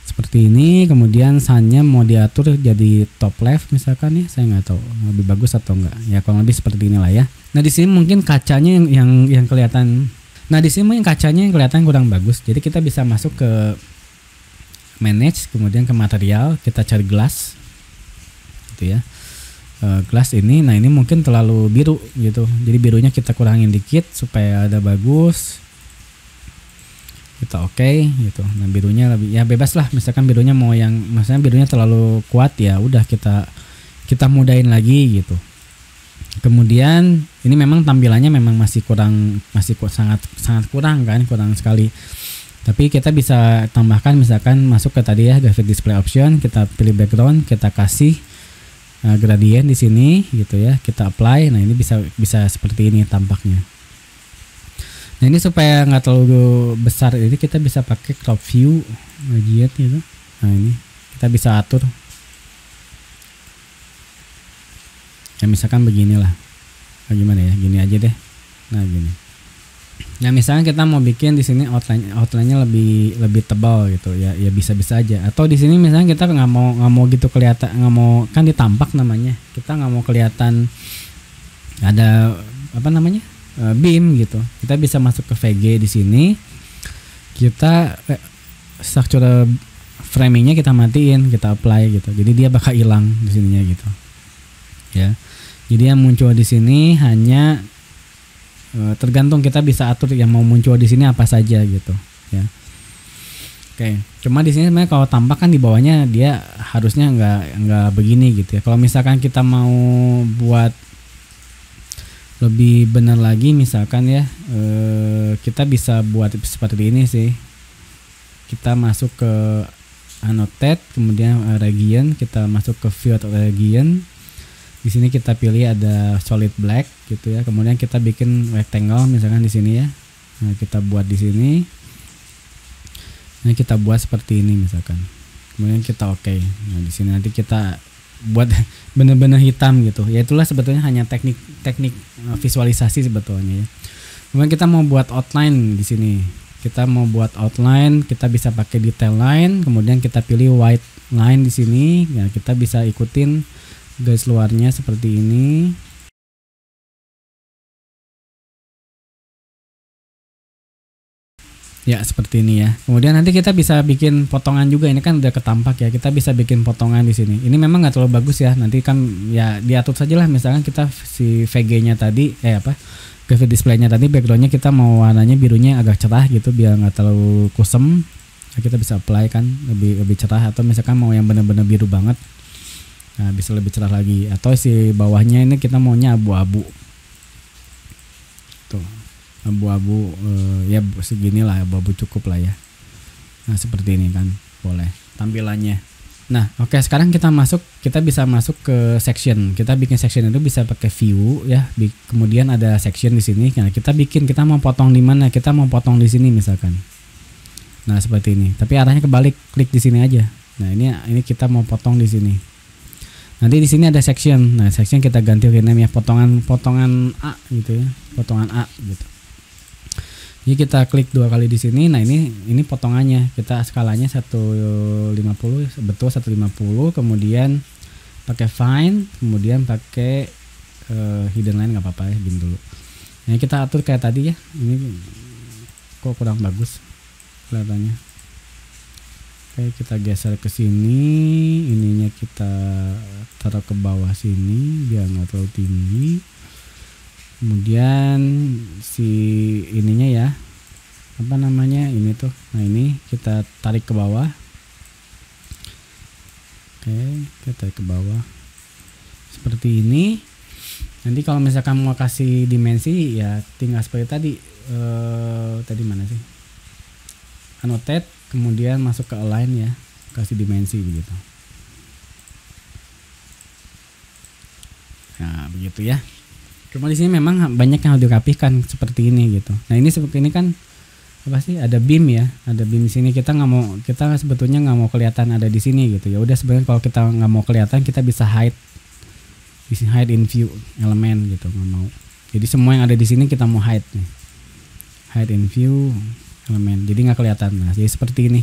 Seperti ini, kemudian sunnya mau diatur jadi top left misalkan ya, saya nggak tahu lebih bagus atau enggak. Ya kurang lebih seperti inilah ya. Nah di sini mungkin kacanya yang kelihatan Nah di sini yang kacanya yang kelihatan kurang bagus, jadi kita bisa masuk ke manage, kemudian ke material, kita cari glass gitu ya. Glass ini, nah ini mungkin terlalu biru gitu, jadi birunya kita kurangin dikit supaya ada bagus, kita oke gitu. Nah birunya lebih ya bebas lah, misalkan birunya mau yang misalnya birunya terlalu kuat ya udah kita mudahin lagi gitu. Kemudian ini memang tampilannya memang masih sangat kurang kan, kurang sekali. Tapi kita bisa tambahkan, misalkan masuk ke tadi ya graphic display option, kita pilih background, kita kasih gradient di sini gitu ya, kita apply. Nah ini bisa seperti ini tampaknya. Nah ini supaya nggak terlalu besar, ini kita bisa pakai crop view gradient gitu. Nah ini kita bisa atur. Ya misalkan beginilah. Nah, gimana ya? Gini aja deh. Nah gini. Nah misalnya kita mau bikin di sini outline-nya lebih tebal gitu ya, ya bisa aja. Atau di sini misalnya kita nggak mau gitu kelihatan, nggak mau kan ditampak namanya, kita nggak mau kelihatan ada apa namanya beam gitu. Kita bisa masuk ke VG di sini, kita structure framingnya kita matiin, kita apply gitu. Jadi dia bakal hilang di sininya gitu ya. Jadi yang muncul di sini hanya tergantung, kita bisa atur yang mau muncul di sini apa saja gitu ya. Oke, cuma di sini sebenarnya kalau tampak kan di bawahnya dia harusnya nggak begini gitu ya. Kalau misalkan kita mau buat lebih benar lagi misalkan ya, kita bisa buat seperti ini sih. Kita masuk ke annotate, kemudian region, kita masuk ke view atau region. Di sini kita pilih ada solid black gitu ya. Kemudian kita bikin rectangle misalkan di sini ya. Nah, kita buat di sini. Nah, kita buat seperti ini misalkan. Kemudian kita oke. Nah, di sini nanti kita buat benar-benar hitam gitu. Ya itulah sebetulnya hanya teknik visualisasi sebetulnya ya. Kemudian kita mau buat outline di sini. Kita mau buat outline, kita bisa pakai detail line, kemudian kita pilih white line di sini. Ya, kita bisa ikutin garis luarnya seperti ini. Ya seperti ini ya. Kemudian nanti kita bisa bikin potongan juga. Ini kan udah ketampak ya. Kita bisa bikin potongan di sini. Ini memang nggak terlalu bagus ya. Nanti kan ya diatur saja lah. Misalkan kita si VG-nya tadi, graphic display-nya tadi background-nya kita mau warnanya birunya agak cerah gitu biar nggak terlalu kusem. Nah, kita bisa apply kan lebih cerah. Atau misalkan mau yang benar-benar biru banget. Nah bisa lebih cerah lagi, atau si bawahnya ini kita maunya abu-abu tuh, abu-abu ya segini lah, abu-abu cukup lah ya. Nah seperti ini kan boleh tampilannya. Nah oke, sekarang kita bisa masuk ke section. Kita bikin section itu bisa pakai view ya, kemudian ada section di sini. Nah kita mau potong di mana, kita mau potong di sini misalkan. Nah seperti ini, tapi arahnya kebalik, klik di sini aja. Nah ini kita mau potong di sini. Nanti di sini ada section. Nah, section kita ganti rename ya, potongan A gitu ya. Potongan A gitu. Jadi kita klik 2 kali di sini. Nah, ini potongannya. Kita skalanya 150, betul 150, kemudian pakai find, kemudian pakai hidden line enggak apa-apa ya, gini dulu. Nah, kita atur kayak tadi ya. Ini kok kurang bagus kelihatannya. Oke, kita geser ke sini, ininya kita taruh ke bawah sini biar nggak terlalu tinggi. Kemudian si ininya ya, apa namanya ini tuh, nah ini kita tarik ke bawah. Oke, kita tarik ke bawah seperti ini. Nanti kalau misalkan mau kasih dimensi ya tinggal seperti tadi. Tadi mana sih? Annotate, kemudian masuk ke align ya, kasih dimensi begitu. Nah begitu ya. Cuma di sini memang banyak yang harus dirapihkan seperti ini gitu. Nah ini seperti ini kan apa sih, ada beam ya, ada beam di sini. Kita sebetulnya nggak mau kelihatan ada di sini gitu. Ya udah, sebenarnya kalau kita nggak mau kelihatan kita bisa hide in view elemen gitu, nggak mau. Jadi semua yang ada di sini kita mau hide nih, hide in view elemen, jadi nggak kelihatan. Nah jadi seperti ini.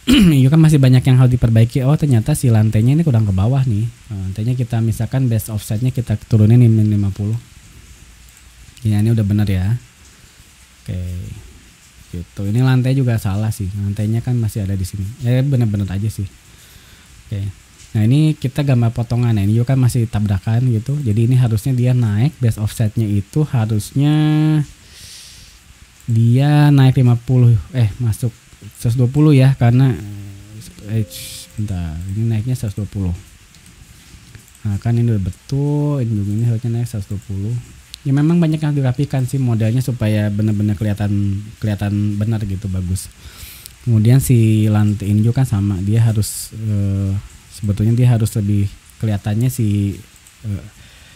Ini kan masih banyak yang harus diperbaiki. Oh ternyata si lantainya ini kurang ke bawah nih. Lantainya kita misalkan base offsetnya kita turunin min 50. Ya ini udah benar ya. Oke. Gitu. Ini lantai juga salah sih. Lantainya kan masih ada di sini. Bener-bener aja sih. Oke. Nah, ini kita gambar potongan. Nah, ini juga kan masih tabrakan gitu. Jadi ini harusnya dia naik base offsetnya itu harusnya dia naik 50 masuk 120 ya, karena bentar, ini naiknya 120. Nah, kan ini udah betul, ini harusnya naik 120. Ya memang banyak yang dirapikan sih modelnya supaya benar-benar kelihatan benar gitu, bagus. Kemudian si lantai ini juga kan sama, dia harus sebetulnya dia harus lebih kelihatannya si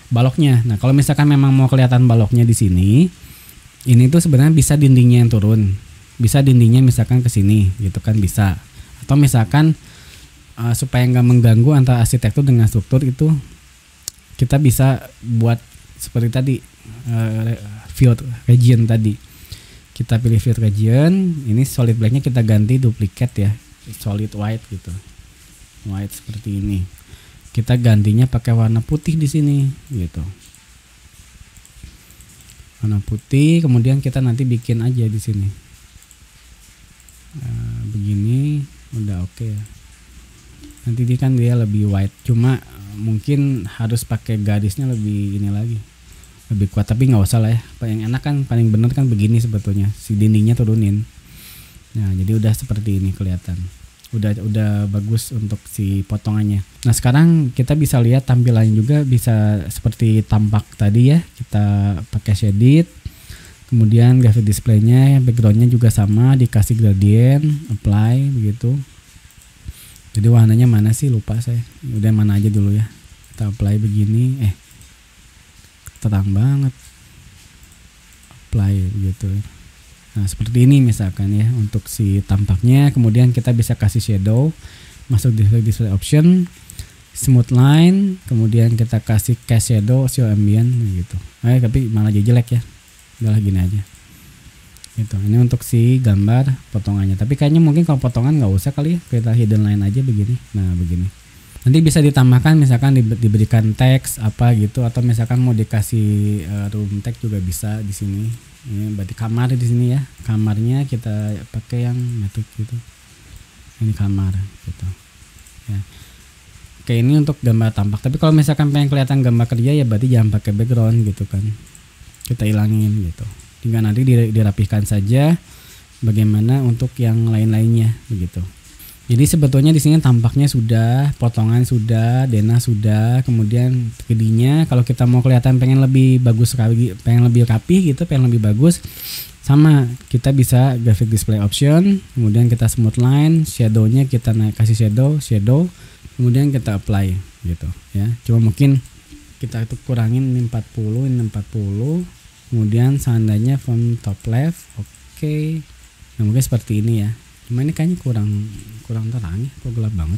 baloknya. Nah, kalau misalkan memang mau kelihatan baloknya di sini, ini tuh sebenarnya bisa dindingnya yang turun, bisa dindingnya misalkan ke sini gitu kan bisa. Atau misalkan supaya nggak mengganggu antara arsitektur dengan struktur itu, kita bisa buat seperti tadi field region tadi. Kita pilih field region, ini solid blacknya kita ganti duplicate ya, solid white gitu, white seperti ini. Kita gantinya pakai warna putih di sini gitu, warna putih. Kemudian kita nanti bikin aja di sini begini, udah oke ya. Nanti dia lebih white, cuma mungkin harus pakai garisnya lebih ini lagi, lebih kuat, tapi nggak usah lah ya. Yang enak kan, paling bener kan begini sebetulnya, si dindingnya turunin. Nah, jadi udah seperti ini kelihatan, udah bagus untuk si potongannya. Nah, sekarang kita bisa lihat tampilannya juga bisa seperti tampak tadi ya. Kita pakai shaded, kemudian graphic display-nya, background-nya juga sama, dikasih gradient, apply begitu. Jadi warnanya mana sih, lupa saya. Udah mana aja dulu ya. Kita apply begini, terang banget. Apply begitu. Nah, seperti ini misalkan ya untuk si tampaknya. Kemudian kita bisa kasih shadow, masuk di display option, smooth line, kemudian kita kasih cast shadow, show ambient gitu. Tapi malah jadi jelek ya. Udahlah gini aja. Gitu. Ini untuk si gambar potongannya. Tapi kayaknya mungkin kalau potongan nggak usah kali ya, kita hidden line aja begini. Nah, begini. Nanti bisa ditambahkan misalkan diberikan teks apa gitu, atau misalkan mau dikasih room tag juga bisa di sini. Ini berarti kamar di sini ya. Kamarnya kita pakai yang metric gitu. Ini kamar gitu. Ya. Oke, ini untuk gambar tampak. Tapi kalau misalkan pengen kelihatan gambar kerja ya berarti jangan pakai background gitu kan. Kita hilangin gitu. Tinggal nanti dirapihkan saja bagaimana untuk yang lain-lainnya begitu. Jadi sebetulnya di sini tampaknya sudah, potongan sudah, denah sudah, kemudian 3D-nya kalau kita mau kelihatan pengen lebih bagus, pengen lebih rapi gitu, pengen lebih bagus, sama kita bisa graphic display option, kemudian kita smooth line, shadow-nya kita kasih shadow, kemudian kita apply gitu ya. Cuma mungkin kita itu kurangin ini 40, ini 40. Kemudian seandainya from top left, oke. Nah, mungkin seperti ini ya. Cuma ini kayaknya kurang terang ya, kok gelap banget.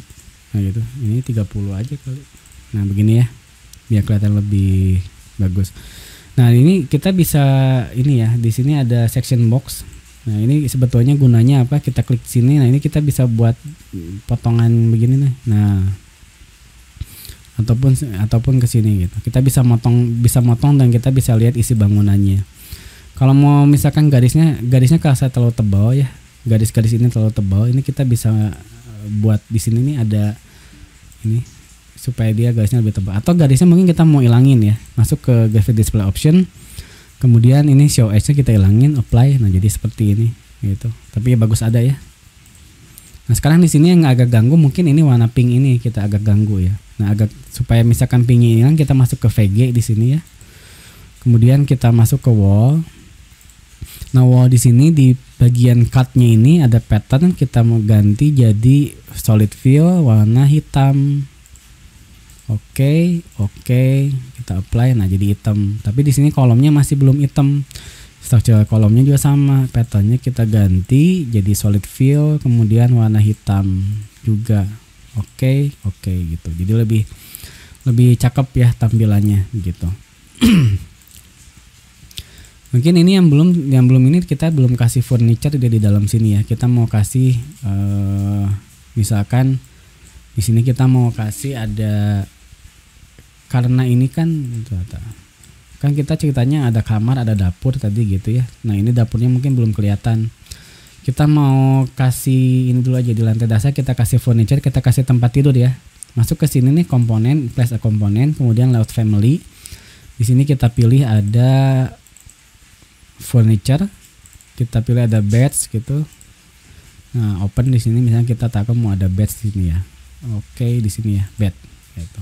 Nah gitu, ini 30 aja kali. Nah begini ya, biar kelihatan lebih bagus. Nah ini kita bisa ini ya, di sini ada section box. Nah ini sebetulnya gunanya apa? Kita klik sini, nah ini kita bisa buat potongan begini nih. Nah ataupun ke sini gitu. Kita bisa motong dan kita bisa lihat isi bangunannya. Kalau mau misalkan garisnya kerasa terlalu tebal ya, garis-garis ini terlalu tebal, ini kita bisa buat di sini nih ada ini supaya dia garisnya lebih tebal. Atau garisnya mungkin kita mau ilangin ya, masuk ke graphic display option, kemudian ini show edge-nya kita ilangin, apply. Nah jadi seperti ini gitu. Tapi ya bagus ada ya. Nah sekarang di sini yang agak ganggu mungkin ini warna pink ini kita agak ganggu ya. Nah agak supaya misalkan pinknya hilang kita masuk ke VG di sini ya. Kemudian kita masuk ke wall. Nah wall di sini di bagian cutnya ini ada pattern, kita mau ganti jadi solid fill warna hitam. Oke, kita apply. Nah jadi hitam. Tapi di sini kolomnya masih belum hitam. Struktur kolomnya juga sama, patternnya kita ganti jadi solid fill kemudian warna hitam juga. Oke gitu. Jadi lebih cakep ya tampilannya gitu. Mungkin ini yang belum ini kita belum kasih furniture di dalam sini ya. Kita mau kasih misalkan di sini kita mau kasih ada, karena ini kan Kan kita ceritanya ada kamar, ada dapur tadi gitu ya. Nah ini dapurnya mungkin belum kelihatan. Kita mau kasih ini dulu aja di lantai dasar, kita kasih furniture, kita kasih tempat tidur ya. Masuk ke sini nih komponen, place a komponen, kemudian layout family. Di sini kita pilih ada furniture, kita pilih ada beds gitu. Nah open di sini misalnya kita taruh mau ada beds di sini ya. Oke di sini ya bed gitu.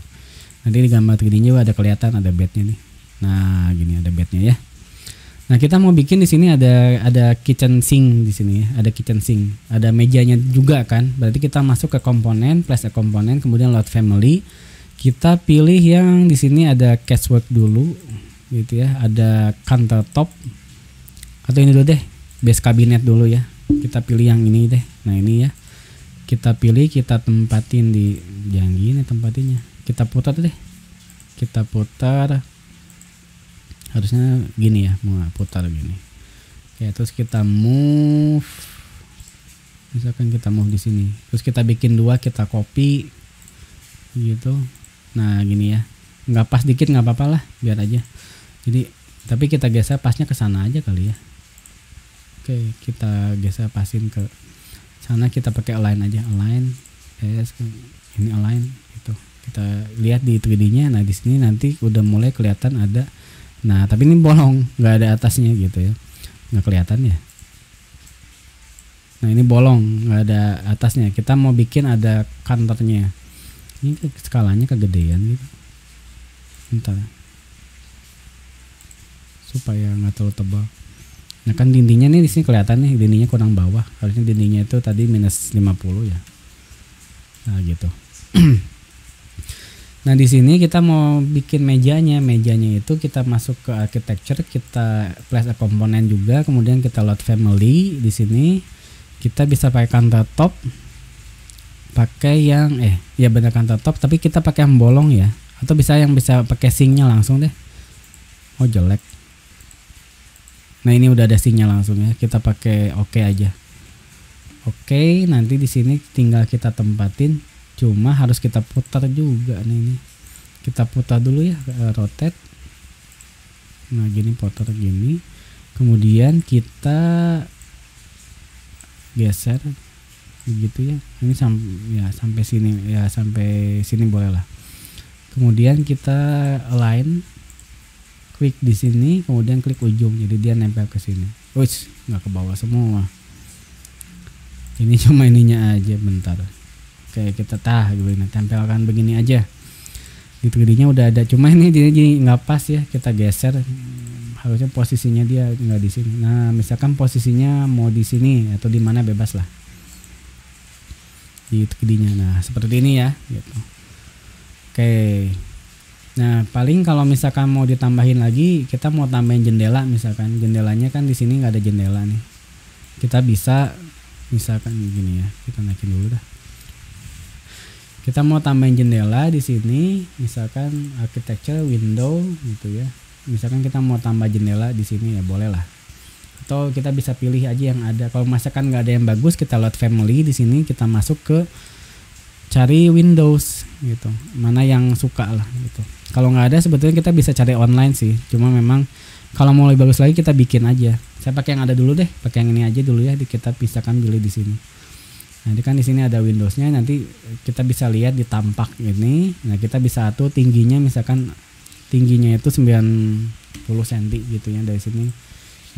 Nanti di gambar 3D-nya ada kelihatan ada bednya nih. Nah gini ada bednya ya. Nah kita mau bikin di sini ada kitchen sink di sini ya. Ada kitchen sink, ada mejanya juga kan. Berarti kita masuk ke komponen, place a komponen, kemudian layout family. Kita pilih yang di sini ada catchwork dulu gitu ya. Ada countertop atau ini dulu deh, base cabinet dulu ya. Kita pilih yang ini deh. Nah ini ya. Kita pilih, kita tempatin di yang gini tempatinnya. Kita putar deh. Kita putar. Harusnya gini ya, mau putar gini. Oke, terus kita move. Misalkan kita move di sini. Terus kita bikin 2, kita copy gitu. Nah, gini ya. Nggak pas dikit nggak apa-apa lah, biar aja. Jadi, tapi kita geser pasnya ke sana aja kali ya. Oke, kita geser pasin ke sana, kita pakai align aja, align. Ini align gitu. Kita lihat di 3D-nya. Nah, di sini nanti udah mulai kelihatan ada. Nah tapi ini bolong, nggak ada atasnya gitu ya, nggak kelihatan ya. Nah ini bolong, nggak ada atasnya. Kita mau bikin ada kantornya. Ini skalanya kegedean gitu. Bentar, supaya nggak terlalu tebal. Nah kan dindingnya nih di sini kelihatan nih, dindingnya kurang bawah. Harusnya dindingnya itu tadi minus 50 ya. Nah gitu. Nah di sini kita mau bikin mejanya itu kita masuk ke architecture, kita place a komponen juga, kemudian kita load family. Di sini kita bisa pakai countertop, pakai yang ya bener countertop, tapi kita pakai yang bolong ya, atau bisa yang bisa pakai sinknya langsung deh. Oh jelek. Nah ini udah ada sinknya langsung ya, kita pakai oke aja. Oke, nanti di sini tinggal kita tempatin. Cuma harus kita putar juga nih ini. Kita putar dulu ya, rotate. Nah gini, putar gini. Kemudian kita geser begitu ya. Ini sampai sini ya, sampai sini boleh lah. Kemudian kita align, klik di sini, kemudian klik ujung. Jadi dia nempel ke sini. Wih, nggak ke bawah semua. Ini cuma ininya aja, bentar. Oke kita tempelkan begini aja. Di 3D-nya udah ada, cuma ini jadi nggak pas ya, kita geser. Harusnya posisinya dia nggak di sini. Nah misalkan posisinya mau di sini atau di mana bebas lah di 3D-nya. Nah seperti ini ya gitu. Oke. Nah paling kalau misalkan mau ditambahin lagi, kita mau tambahin jendela misalkan. Jendelanya kan di sini nggak ada jendela nih. Kita bisa misalkan gini ya, kita naikin dulu dah. Kita mau tambahin jendela di sini, misalkan architecture window gitu ya. Misalkan kita mau tambah jendela di sini ya boleh lah. Atau kita bisa pilih aja yang ada. Kalau misalkan nggak ada yang bagus, kita load family di sini, kita masuk ke cari Windows gitu. Mana yang suka lah gitu. Kalau nggak ada sebetulnya kita bisa cari online sih. Cuma memang kalau mau lebih bagus lagi kita bikin aja. Saya pakai yang ada dulu deh, pakai yang ini aja dulu ya. Kita pisahkan pilih di sini. Nanti kan di sini ada Windowsnya, nanti kita bisa lihat di tampak ini. Nah kita bisa atur tingginya, misalkan tingginya itu 90 cm gitu ya dari sini.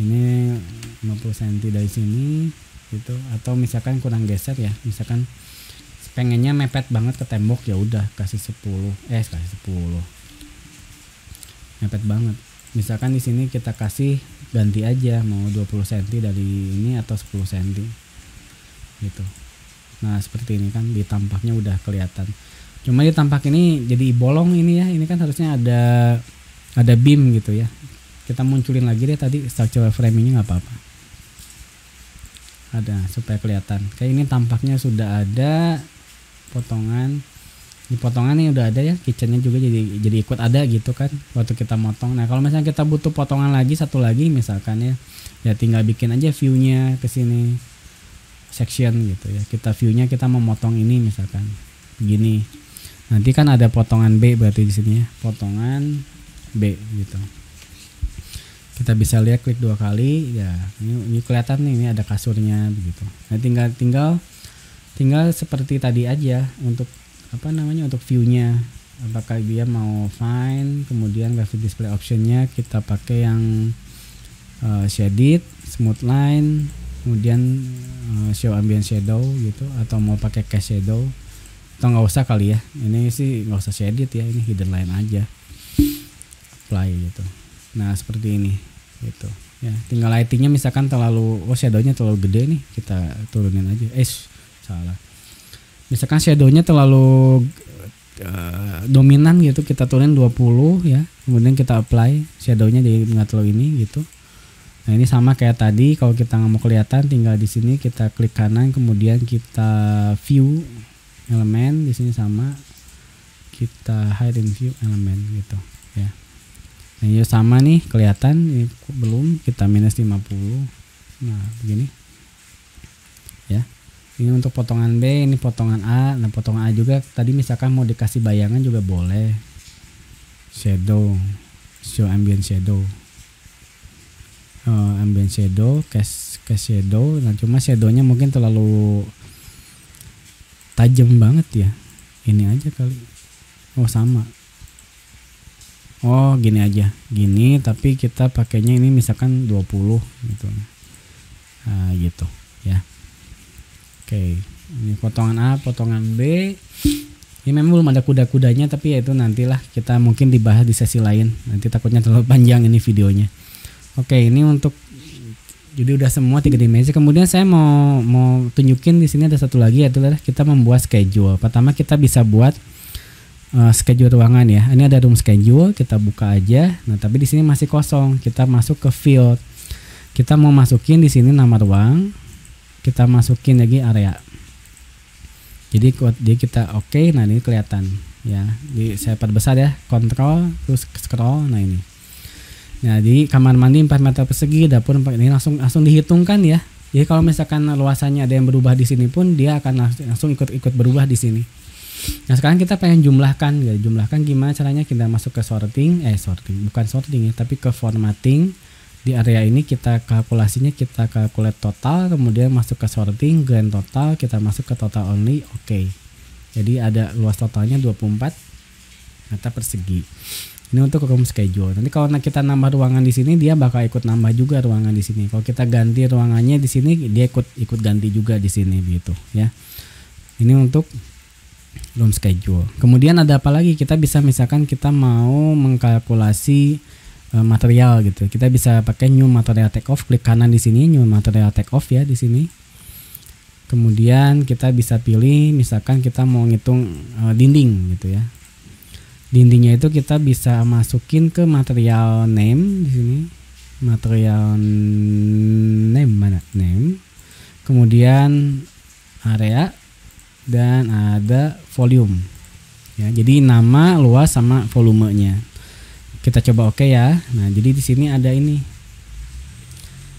Ini 50 cm dari sini gitu. Atau misalkan kurang geser ya, misalkan pengennya mepet banget ke tembok ya udah kasih 10. Mepet banget. Misalkan di sini kita kasih ganti aja mau 20 cm dari ini atau 10 cm gitu. Nah seperti ini kan di tampaknya udah kelihatan. Cuma di tampak ini jadi bolong ini ya. Ini kan harusnya ada beam gitu ya. Kita munculin lagi deh tadi structural framingnya nggak apa-apa. Ada supaya kelihatan. Kayak ini tampaknya sudah ada potongan. Di potongan ini udah ada ya. Kitchennya juga jadi ikut ada gitu kan waktu kita motong. Nah kalau misalnya kita butuh potongan lagi satu lagi misalkan ya tinggal bikin aja viewnya ke sini. Section gitu ya, kita viewnya kita mau motong ini misalkan begini, nanti kan ada potongan B berarti di sini ya, potongan B gitu. Kita bisa lihat klik 2 kali ya, ini kelihatan nih, ini ada kasurnya begitu. Nah tinggal seperti tadi aja untuk untuk view-nya. Apakah dia mau fine, kemudian graphic display option-nya kita pakai yang shaded, smooth line, kemudian show ambient shadow gitu, atau mau pakai cast shadow, atau nggak usah kali ya, ini sih nggak usah shaded ya, ini hidden line aja, apply gitu. Nah seperti ini gitu ya, tinggal lightingnya misalkan shadownya terlalu gede nih, kita turunin aja. Salah, misalkan shadownya terlalu dominan gitu, kita turunin 20 ya, kemudian kita apply shadownya jadi nggak terlalu ini gitu. Nah ini sama kayak tadi, kalau kita nggak mau kelihatan tinggal di sini kita klik kanan, kemudian kita view elemen, di sini sama kita hide in view elemen gitu ya. Nah ini sama nih kelihatan, ini belum, kita minus 50. Nah begini ya. Ini untuk potongan B, ini potongan A. Nah potongan A juga tadi misalkan mau dikasih bayangan juga boleh. Shadow, show ambient shadow, ambient shadow, cast shadow. Nah cuma shadownya mungkin terlalu tajam banget ya. Ini aja kali. Sama. Gini aja, gini, tapi kita pakainya ini misalkan 20 gitu. Nah gitu ya. Oke, ini potongan A, potongan B. Ini memang belum ada kuda-kudanya, tapi ya itu nantilah kita mungkin dibahas di sesi lain. Nanti takutnya terlalu panjang ini videonya. Oke, ini untuk, jadi udah semua 3 dimensi. Kemudian saya mau tunjukin di sini ada satu lagi, yaitu kita membuat schedule. Pertama kita bisa buat schedule ruangan ya. Ini ada room schedule, kita buka aja. Nah tapi di sini masih kosong. Kita masuk ke field. Kita mau masukin di sini nama ruang. Kita masukin lagi area. Jadi kita oke. Nah ini kelihatan ya. Saya perbesar ya. Kontrol terus scroll. Nah ini. Nah di kamar mandi 4 meter persegi, dapur ini langsung dihitungkan ya. Jadi kalau misalkan luasannya ada yang berubah di sini pun dia akan langsung ikut berubah di sini. Nah sekarang kita pengen jumlahkan ya. Jumlahkan gimana caranya? Kita masuk ke sorting, bukan sorting ya, tapi ke formatting. Di area ini kita kalkulasinya, kita calculate total, kemudian masuk ke sorting, grand total, kita masuk ke total only, oke. Jadi ada luas totalnya 24 meter persegi. Ini untuk room schedule. Nanti kalau kita nambah ruangan di sini, dia bakal ikut nambah juga ruangan di sini. Kalau kita ganti ruangannya di sini, dia ikut ganti juga di sini gitu ya. Ini untuk room schedule. Kemudian ada apa lagi? Kita bisa misalkan kita mau mengkalkulasi material gitu. Kita bisa pakai new material take off, klik kanan di sini new material take off ya di sini. Kemudian kita bisa pilih misalkan kita mau ngitung dinding gitu ya. Dindingnya itu kita bisa masukin ke material name di sini. Material name mana? Name. Kemudian area dan ada volume ya, jadi nama, luas sama volumenya. Kita coba oke ya. Nah jadi di sini ada ini,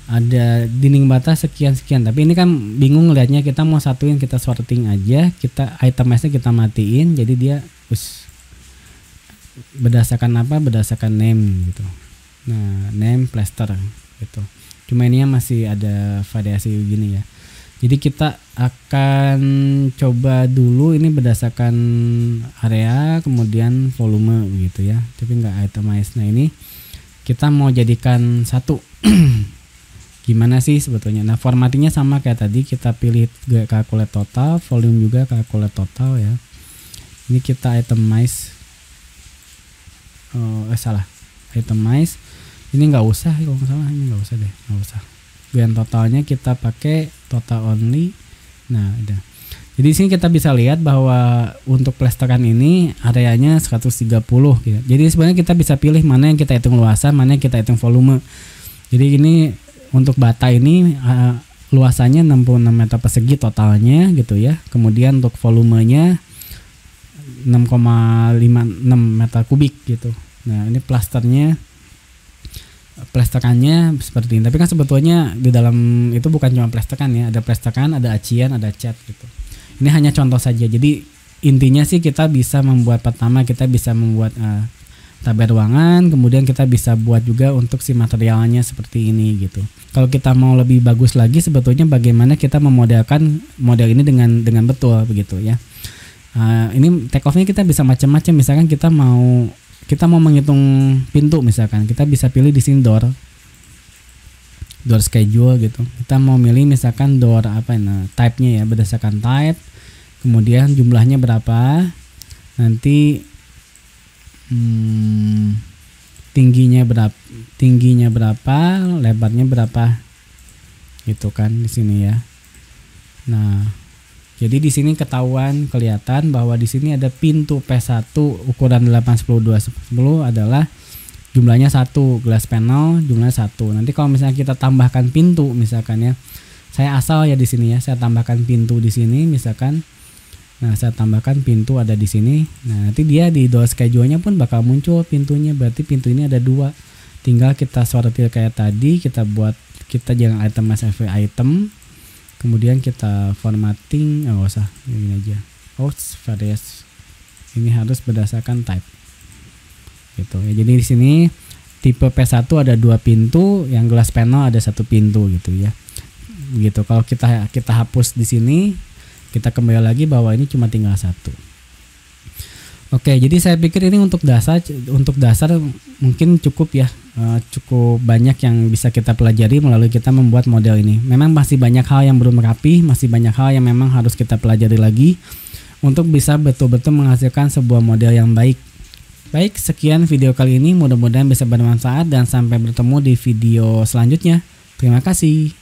ada dinding batas sekian, tapi ini kan bingung lihatnya. Kita mau satuin, kita sorting aja, kita itemize-nya kita matiin, jadi dia berdasarkan apa? Berdasarkan name gitu. Nah name plaster gitu. Cuma ini masih ada variasi gini ya. Jadi kita akan coba dulu ini berdasarkan area, kemudian volume gitu ya. Tapi nggak itemize. Nah ini kita mau jadikan satu. Gimana sih sebetulnya? Nah formattingnya sama kayak tadi. Kita pilih calculate total, volume juga calculate total ya. Ini kita itemize. Itemize. Ini nggak usah kalau nggak salah. Ini nggak usah deh, nggak usah. Grand totalnya kita pakai total only. Nah, udah. Jadi di sini kita bisa lihat bahwa untuk plesteran ini areanya 130 gitu. Jadi sebenarnya kita bisa pilih mana yang kita hitung luasan, mana yang kita hitung volume. Jadi ini untuk bata ini luasannya 66 meter persegi totalnya gitu ya. Kemudian untuk volumenya 6,56 meter kubik gitu. Nah, ini plasternya, plesterannya seperti ini. Tapi kan sebetulnya di dalam itu bukan cuma plesteran ya, ada plesteran, ada acian, ada cat gitu. Ini hanya contoh saja. Jadi intinya sih kita bisa membuat, pertama kita bisa membuat tabel ruangan, kemudian kita bisa buat juga untuk si materialnya seperti ini gitu. Kalau kita mau lebih bagus lagi sebetulnya bagaimana kita memodelkan model ini dengan betul begitu ya. Ini take off-nya kita bisa macam-macam. Misalkan kita mau menghitung pintu, misalkan kita bisa pilih di sini door schedule gitu. Kita mau milih misalkan door type-nya ya, berdasarkan type, kemudian jumlahnya berapa, nanti tingginya berapa, lebarnya berapa gitu kan di sini ya. Nah, jadi di sini kelihatan bahwa di sini ada pintu P1 ukuran 810 adalah jumlahnya 1, glass panel jumlahnya 1. Nanti kalau misalnya kita tambahkan pintu misalkan ya. Saya asal ya di sini ya, saya tambahkan pintu di sini misalkan. Nah, saya tambahkan pintu ada di sini. Nah, nanti dia di door schedule-nya pun bakal muncul pintunya. Berarti pintu ini ada 2. Tinggal kita sortir kayak tadi, kita jangan item as item. Kemudian kita formatting, nggak usah ini aja. Various. Ini harus berdasarkan type. Gitu ya. Jadi di sini tipe P1 ada 2 pintu, yang glass panel ada 1 pintu gitu ya. Begitu. Kalau kita hapus di sini, kita kembali lagi bahwa ini cuma tinggal 1. Oke, jadi saya pikir ini untuk dasar mungkin cukup ya, cukup banyak yang bisa kita pelajari melalui kita membuat model ini. Memang masih banyak hal yang belum rapi, masih banyak hal yang memang harus kita pelajari lagi untuk bisa betul-betul menghasilkan sebuah model yang baik. Baik, sekian video kali ini, mudah-mudahan bisa bermanfaat dan sampai bertemu di video selanjutnya. Terima kasih.